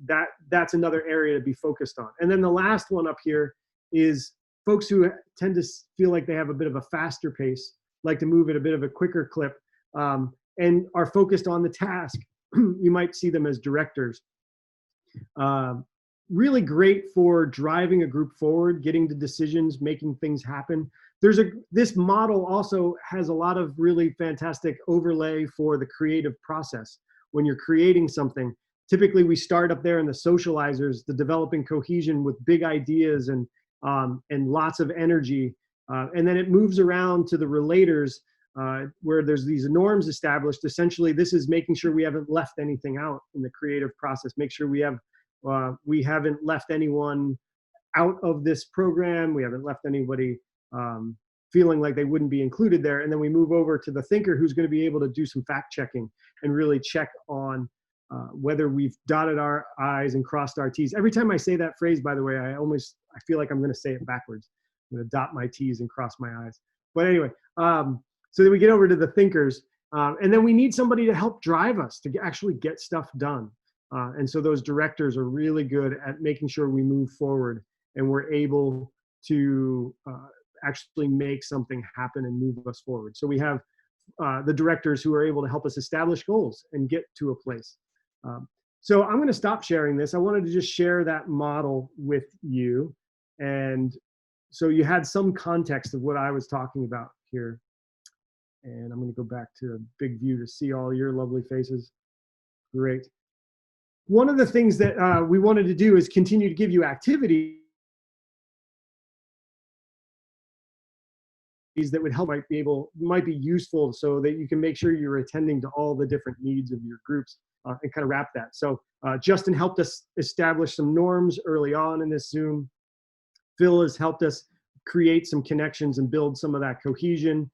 that's another area to be focused on. And then the last one up here is folks who tend to feel like they have a bit of a faster pace, like to move at a bit of a quicker clip, and are focused on the task. You might see them as directors. Really great for driving a group forward, getting to decisions, making things happen. This model also has a lot of really fantastic overlay for the creative process. When you're creating something, typically we start up there in the socializers, the developing cohesion with big ideas and lots of energy. And then it moves around to the relators, where there's these norms established. Essentially, this is making sure we haven't left anything out in the creative process. Make sure we haven't left anyone out of this program. We haven't left anybody feeling like they wouldn't be included there. And then we move over to the thinker, who's going to be able to do some fact checking and really check on whether we've dotted our I's and crossed our T's. Every time I say that phrase, by the way, I feel like I'm going to say it backwards. I'm going to dot my T's and cross my I's. But anyway, so then we get over to the thinkers, and then we need somebody to help drive us to actually get stuff done. And so those directors are really good at making sure we move forward and we're able to actually make something happen and move us forward. So we have the directors who are able to help us establish goals and get to a place. So I'm going to stop sharing this. I wanted to just share that model with you. And so you had some context of what I was talking about here. And I'm going to go back to a big view to see all your lovely faces. Great. One of the things that we wanted to do is continue to give you activities that would help, might be useful, so that you can make sure you're attending to all the different needs of your groups and kind of wrap that. So Justin helped us establish some norms early on in this Zoom. Phil has helped us create some connections and build some of that cohesion.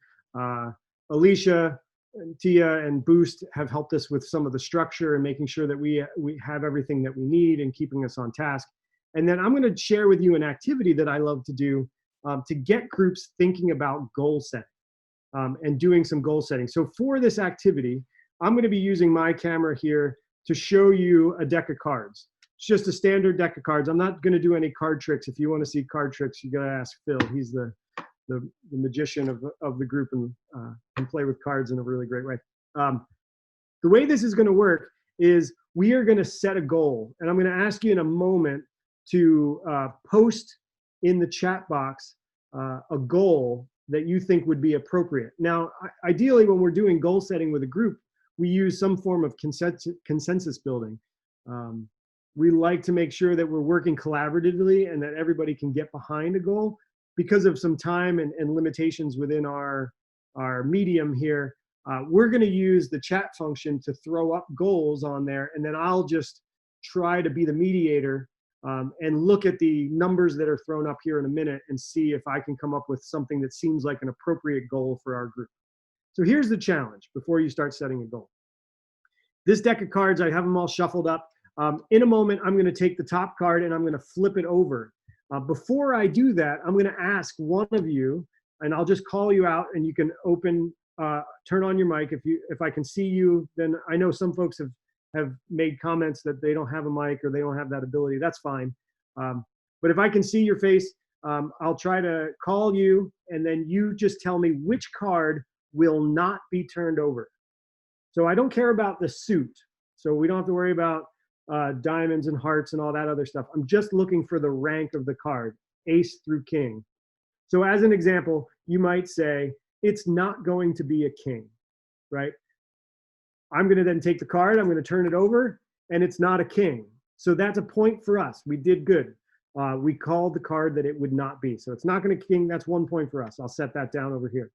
Alicia, and Tia, and Boost have helped us with some of the structure and making sure that we have everything that we need and keeping us on task. And then I'm going to share with you an activity that I love to do to get groups thinking about goal setting and doing some goal setting. So for this activity, I'm going to be using my camera here to show you a deck of cards. It's just a standard deck of cards. I'm not going to do any card tricks. If you want to see card tricks, you got to ask Phil. He's the magician of the group and can play with cards in a really great way. The way this is going to work is we are going to set a goal, and I'm going to ask you in a moment to post in the chat box a goal that you think would be appropriate. Now, ideally, when we're doing goal setting with a group, we use some form of consensus building. We like to make sure that we're working collaboratively and that everybody can get behind a goal. Because of some time and limitations within our medium here, we're going to use the chat function to throw up goals on there, and then I'll just try to be the mediator and look at the numbers that are thrown up here in a minute and see if I can come up with something that seems like an appropriate goal for our group. So here's the challenge before you start setting a goal. This deck of cards, I have them all shuffled up. In a moment, I'm going to take the top card and I'm going to flip it over. Before I do that, I'm going to ask one of you, and I'll just call you out, and you can turn on your mic. If I can see you, then I know some folks have made comments that they don't have a mic or they don't have that ability. That's fine. But if I can see your face, I'll try to call you, and then you just tell me which card will not be turned over. So I don't care about the suit. So we don't have to worry about diamonds and hearts and all that other stuff. I'm just looking for the rank of the card, ace through king. So as an example, you might say, it's not going to be a king, right? I'm going to then take the card, I'm going to turn it over, and it's not a king. So that's a point for us. We did good. We called the card that it would not be. So it's not going to king. That's 1 point for us. I'll set that down over here.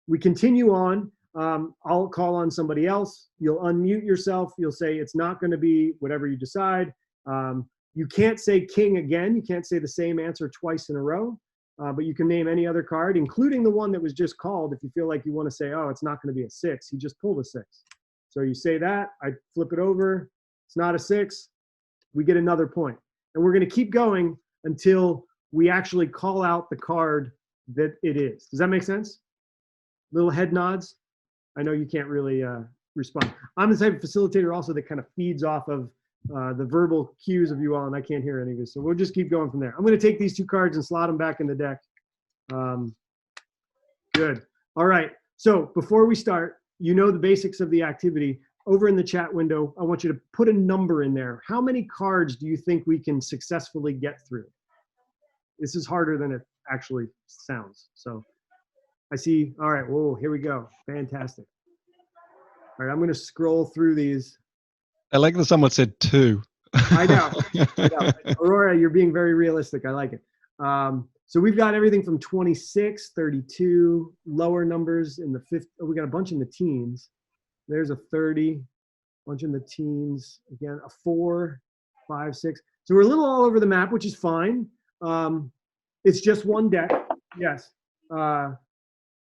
We continue on. I'll call on somebody else. You'll unmute yourself. You'll say it's not going to be whatever you decide. You can't say king again. You can't say the same answer twice in a row. But you can name any other card, including the one that was just called, if you feel like you want to say, oh, it's not going to be a 6. He just pulled a 6. So you say that. I flip it over. It's not a 6. We get another point. And we're going to keep going until we actually call out the card that it is. Does that make sense? Little head nods. I know you can't really respond. I'm the type of facilitator also that kind of feeds off of the verbal cues of you all, and I can't hear any of this. So we'll just keep going from there. I'm going to take these 2 cards and slot them back in the deck. Good. All right. So before we start, you know the basics of the activity. Over in the chat window, I want you to put a number in there. How many cards do you think we can successfully get through? This is harder than it actually sounds. So I see. All right. Whoa, here we go. Fantastic. All right. I'm going to scroll through these. I like that someone said 2. I know. Aurora, you're being very realistic. I like it. So we've got everything from 26, 32, lower numbers in the 50. Oh, we got a bunch in the teens. There's a 30, bunch in the teens. Again, a 4, 5, 6. So we're a little all over the map, which is fine. It's just one deck. Yes.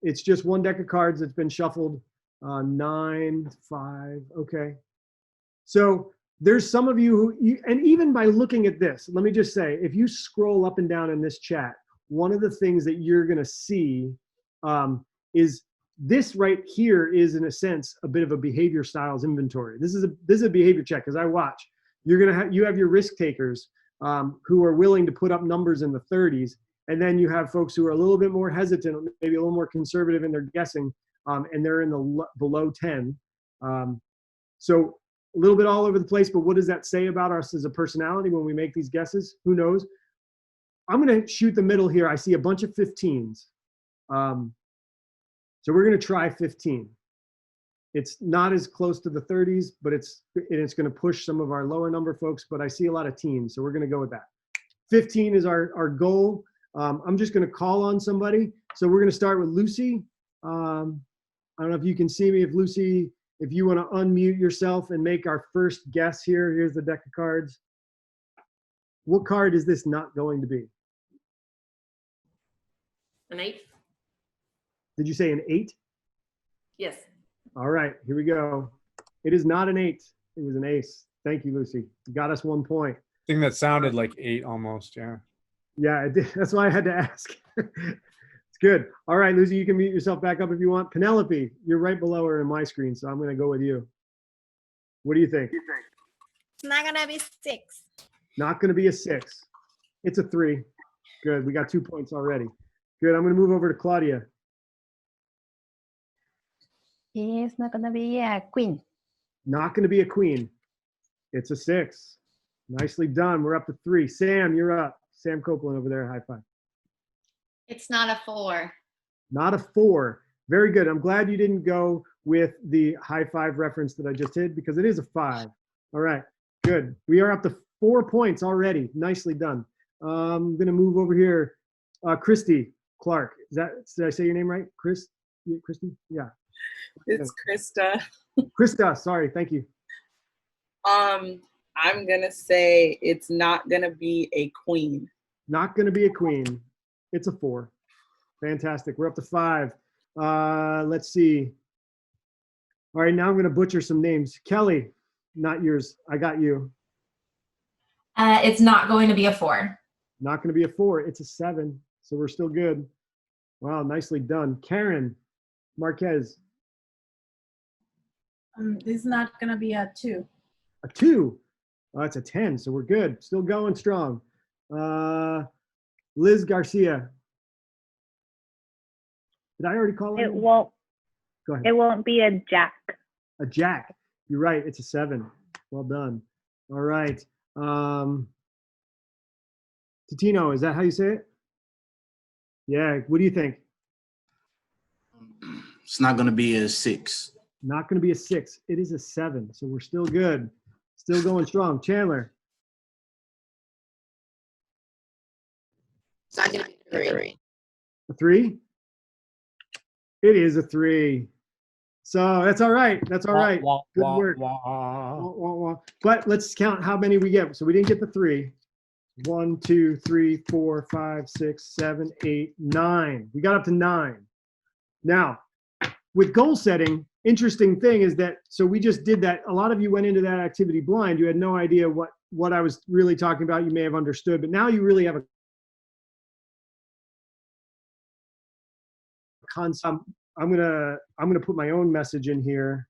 It's just one deck of cards that's been shuffled. 9, 5. Okay. So there's some of you who, and even by looking at this, let me just say, if you scroll up and down in this chat, one of the things that you're going to see is this right here is, in a sense, a bit of a behavior styles inventory. This is a behavior check. As I watch, you have your risk takers who are willing to put up numbers in the 30s, and then you have folks who are a little bit more hesitant, maybe a little more conservative in their guessing, and they're in the below 10. So a little bit all over the place, but what does that say about us as a personality when we make these guesses? Who knows? I'm going to shoot the middle here. I see a bunch of 15s. So we're going to try 15. It's not as close to the 30s, but it's going to push some of our lower number folks, but I see a lot of teens, so we're going to go with that. 15 is our goal. I'm just going to call on somebody. So we're going to start with Lucy. I don't know if you can see me. If you want to unmute yourself and make our first guess here. Here's the deck of cards. What card is this not going to be? An 8? Did you say an 8? Yes. All right, here we go. It is not an 8. It was an ace. Thank you, Lucy. You got us 1 point. I think that sounded like 8 almost, yeah. Yeah, it did. That's why I had to ask. It's good. All right, Lucy, you can mute yourself back up if you want. Penelope, you're right below her in my screen, so I'm going to go with you. What do you think? It's not gonna be 6. Not going to be a 6. It's a 3. Good. We got 2 points already. Good. I'm going to move over to Claudia. It's not gonna be a queen. Not going to be a queen. It's a 6. Nicely done. We're up to 3. Sam, you're up. Sam Copeland over there. High five. It's not a 4. Not a 4. Very good. I'm glad you didn't go with the high five reference that I just did because it is a 5. All right, good. We are up to 4 points already. Nicely done. I'm going to move over here. Christy Clark. Did I say your name right? Christy? Yeah. It's Krista. Krista, sorry. Thank you. I'm gonna say it's not gonna be a queen. Not going to be a queen. It's a 4. Fantastic. We're up to 5. Let's see. All right, now I'm going to butcher some names. Kelly, not yours. I got you. It's not going to be a 4. Not going to be a 4. It's a 7. So we're still good. Wow, nicely done. Karen Marquez. It's not gonna be a 2. A 2. It's a 10. So we're good. Still going strong. Liz Garcia. Did I already call It won't. Go ahead. It won't be a jack. A jack. You're right. It's a 7. Well done. All right. Titino, is that how you say it? Yeah. What do you think? It's not going to be a 6. Not going to be a 6. It is a 7. So we're still good. Still going strong. Chandler. It's not gonna be a 3. A 3? It is a 3. So that's all right. That's all right. Good work. Wah, wah, wah. But let's count how many we get. So we didn't get the 3. 1, 2, 3, 4, 5, 6, 7, 8, 9. We got up to 9. Now, with goal setting, interesting thing is that, so we just did that. A lot of you went into that activity blind. You had no idea what I was really talking about. You may have understood, but now you really have a concept. I'm gonna put my own message in here.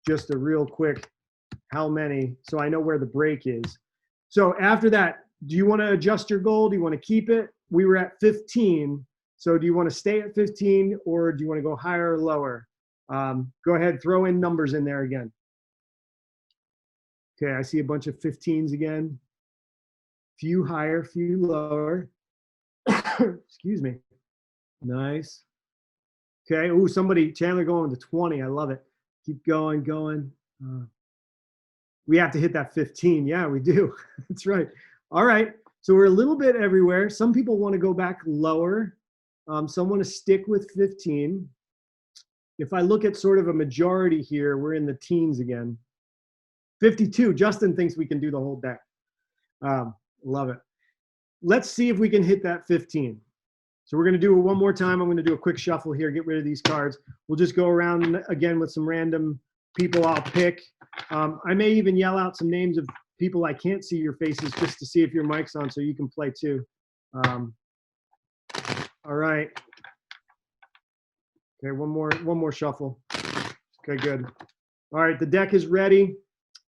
Just a real quick, how many, so I know where the break is. So after that, do you want to adjust your goal? Do you want to keep it? We were at 15. So do you want to stay at 15 or do you want to go higher or lower? Go ahead, throw in numbers in there again. Okay, I see a bunch of 15s again. Few higher, few lower. Excuse me. Nice. Okay, ooh, Chandler going to 20. I love it. Keep going. We have to hit that 15. Yeah, we do. That's right. All right. So we're a little bit everywhere. Some people want to go back lower. Some want to stick with 15. If I look at sort of a majority here, we're in the teens again. 52. Justin thinks we can do the whole deck. Love it. Let's see if we can hit that 15. So we're going to do it one more time. I'm going to do a quick shuffle here, get rid of these cards. We'll just go around again with some random people I'll pick. I may even yell out some names of people I can't see your faces just to see if your mic's on so you can play too. All right. Okay, one more shuffle. Okay, good. All right, the deck is ready.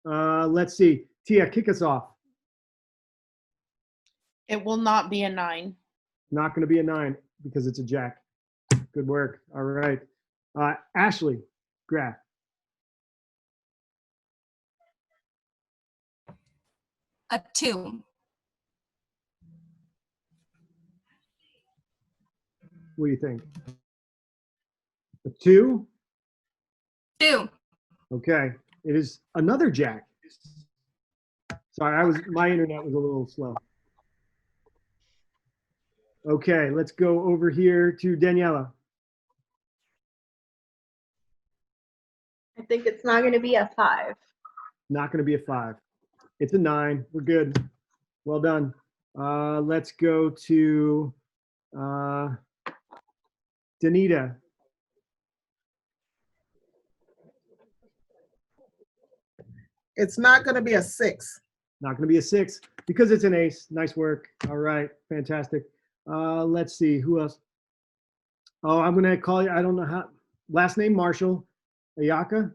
Let's see. Tia, kick us off. It will not be a 9. Not going to be a 9 because it's a jack. Good work. All right. Ashley Graff. A 2. What do you think? A 2? 2. Okay. It is another jack. Sorry, my internet was a little slow. Okay, let's go over here to Daniela. I think it's not going to be a 5. Not going to be a 5. It's a 9. We're good. Well done. Let's go to Danita. It's not going to be a 6. Not going to be a 6 because it's an ace. Nice work. All right, fantastic. Let's see, who else? Oh, I'm going to call you, I don't know how, last name Marshall. Ayaka?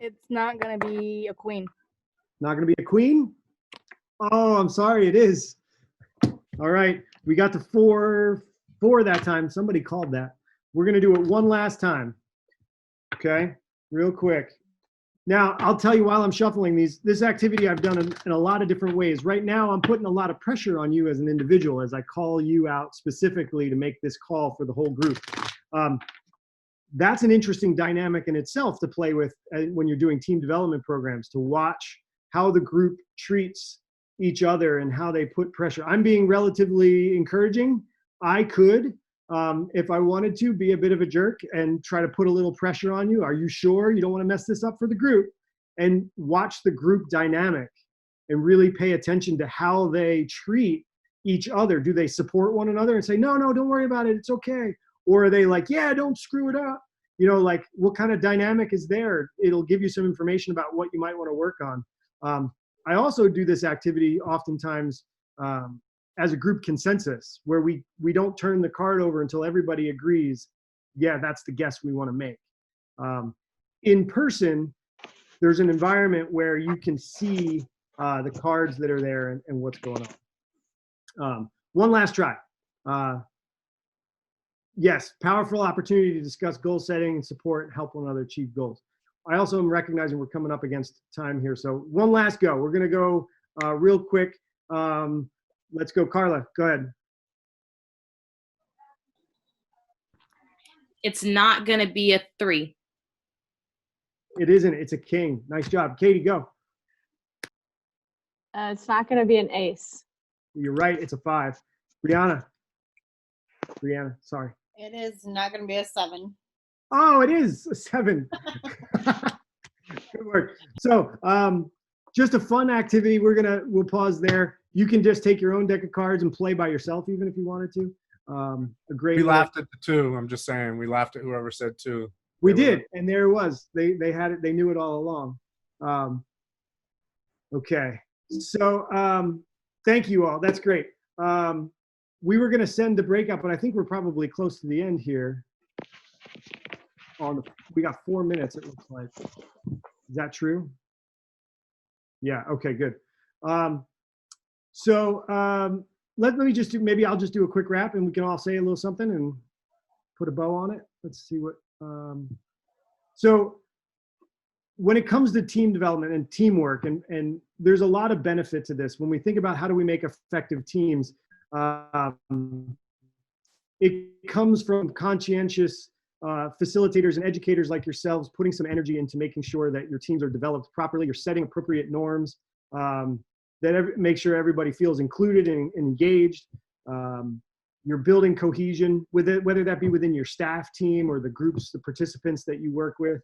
It's not gonna be a queen. Not going to be a queen? Oh, I'm sorry, it is. All right, we got to 4 that time. Somebody called that. We're going to do it one last time. Okay, real quick. Now, I'll tell you while I'm shuffling these, this activity I've done in a lot of different ways. Right now, I'm putting a lot of pressure on you as an individual as I call you out specifically to make this call for the whole group. That's an interesting dynamic in itself to play with when you're doing team development programs, to watch how the group treats each other and how they put pressure. I'm being relatively encouraging. I could, if I wanted to, be a bit of a jerk and try to put a little pressure on you. Are you sure you don't want to mess this up for the group? And watch the group dynamic and really pay attention to how they treat each other. Do they support one another and say, no, don't worry about it, it's okay? Or are they like, yeah, don't screw it up? You know, like what kind of dynamic is there? It'll give you some information about what you might want to work on. I also do this activity oftentimes as a group consensus, where we don't turn the card over until everybody agrees, yeah, that's the guess we want to make. In person, there's an environment where you can see the cards that are there and what's going on. One last try. Yes, powerful opportunity to discuss goal setting and support and help one another achieve goals. I also am recognizing we're coming up against time here. So one last go. We're going to go real quick. Let's go, Carla. Go ahead. It's not going to be a 3. It isn't. It's a king. Nice job. Katie, go. It's not going to be an ace. You're right. It's a 5. Brianna, sorry. It is not going to be a 7. Oh, it is a 7. Good work. So just a fun activity. We'll pause there. You can just take your own deck of cards and play by yourself, even if you wanted to. A great. We laughed at the 2. I'm just saying, we laughed at whoever said 2. We did, and there it was. They had it. They knew it all along. Okay. So thank you all. That's great. We were going to send the breakout, but I think we're probably close to the end here. We got 4 minutes, it looks like. Is that true? Yeah, okay, good. Let me just do, maybe I'll just do a quick wrap and we can all say a little something and put a bow on it. Let's see what, so when it comes to team development and teamwork, and there's a lot of benefit to this. When we think about how do we make effective teams, it comes from conscientious facilitators and educators like yourselves putting some energy into making sure that your teams are developed properly. You're setting appropriate norms that make sure everybody feels included and engaged. You're building cohesion with it, whether that be within your staff team or the groups, the participants that you work with.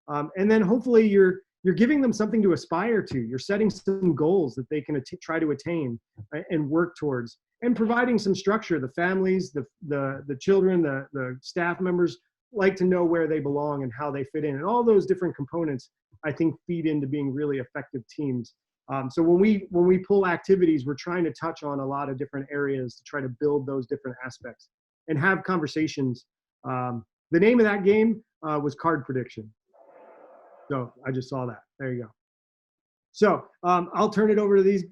And then hopefully you're giving them something to aspire to. You're setting some goals that they can try to attain and work towards, and providing some structure. The families, the children, the staff members like to know where they belong and how they fit in. And all those different components, I think, feed into being really effective teams. So when we pull activities, we're trying to touch on a lot of different areas to try to build those different aspects and have conversations. The name of that game was Card Prediction. So I just saw that. There you go. So I'll turn it over to these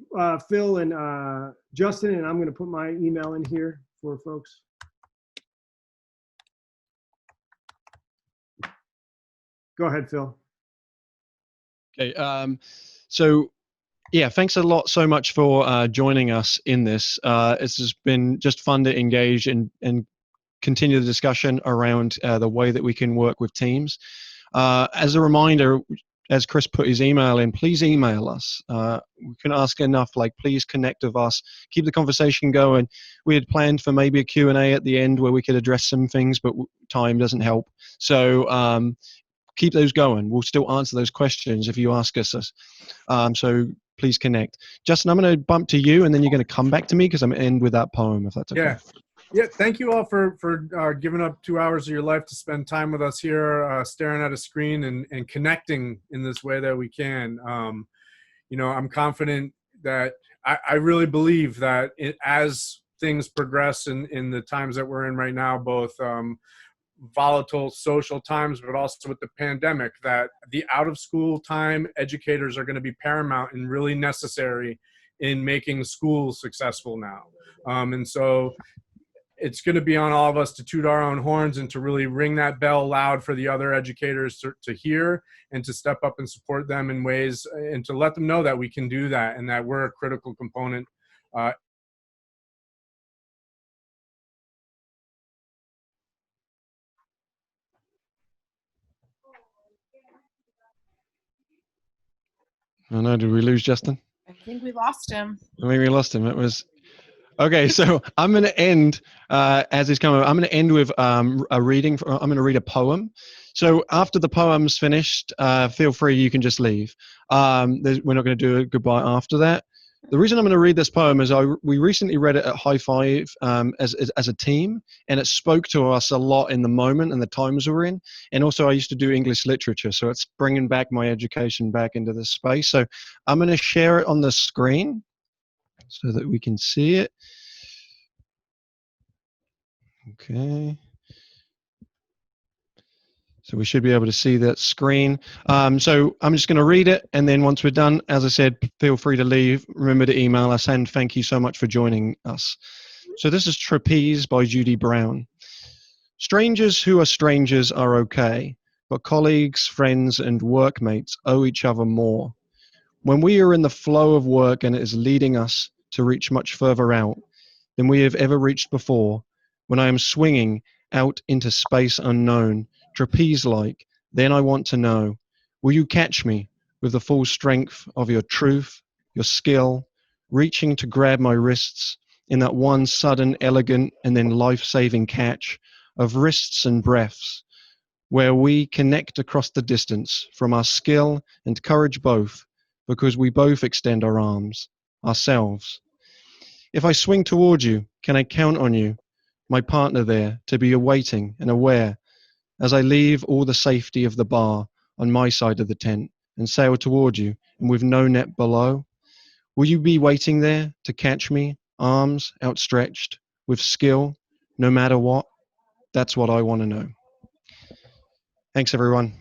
Phil and Justin, and I'm going to put my email in here for folks. Go ahead, Phil. Okay. So yeah, thanks a lot so much for joining us in this. It's just been just fun to engage and continue the discussion around the way that we can work with teams. As a reminder, as Chris put his email in, please email us. We can ask enough, like, please connect with us, keep the conversation going. We had planned for maybe a Q&A at the end where we could address some things, but time doesn't help. So keep those going. We'll still answer those questions if you ask us. So please connect. Justin, I'm going to bump to you, and then you're going to come back to me because I'm going to end with that poem, if that's okay. Yeah. Thank you all for giving up 2 hours of your life to spend time with us here, staring at a screen and connecting in this way that we can. I'm confident that I really believe that as things progress in the times that we're in right now, both volatile social times, but also with the pandemic, that the out of school time educators are going to be paramount and really necessary in making schools successful now. And so it's going to be on all of us to toot our own horns and to really ring that bell loud for the other educators to hear and to step up and support them in ways and to let them know that we can do that and that we're a critical component. Oh no, did we lose Justin? I think we lost him. I think we lost him. It was okay. So I'm going to end as he's coming. I'm going to end with a reading. I'm going to read a poem. So after the poem's finished, feel free. You can just leave. We're not going to do a goodbye after that. The reason I'm going to read this poem is we recently read it at High Five as a team, and it spoke to us a lot in the moment and the times we're in. And also, I used to do English literature, so it's bringing back my education back into this space. So I'm going to share it on the screen so that we can see it. Okay. So we should be able to see that screen. So I'm just going to read it, and then once we're done, as I said, feel free to leave. Remember to email us, and thank you so much for joining us. So this is Trapeze by Judy Brown. Strangers who are strangers are okay, but colleagues, friends, and workmates owe each other more. When we are in the flow of work and it is leading us to reach much further out than we have ever reached before, when I am swinging out into space unknown, trapeze-like, then I want to know, will you catch me with the full strength of your truth, your skill, reaching to grab my wrists in that one sudden, elegant, and then life-saving catch of wrists and breaths, where we connect across the distance from our skill and courage both, because we both extend our arms, ourselves. If I swing toward you, can I count on you, my partner there, to be awaiting and aware as I leave all the safety of the bar on my side of the tent and sail toward you, and with no net below? Will you be waiting there to catch me, arms outstretched, with skill, no matter what? That's what I want to know. Thanks, everyone.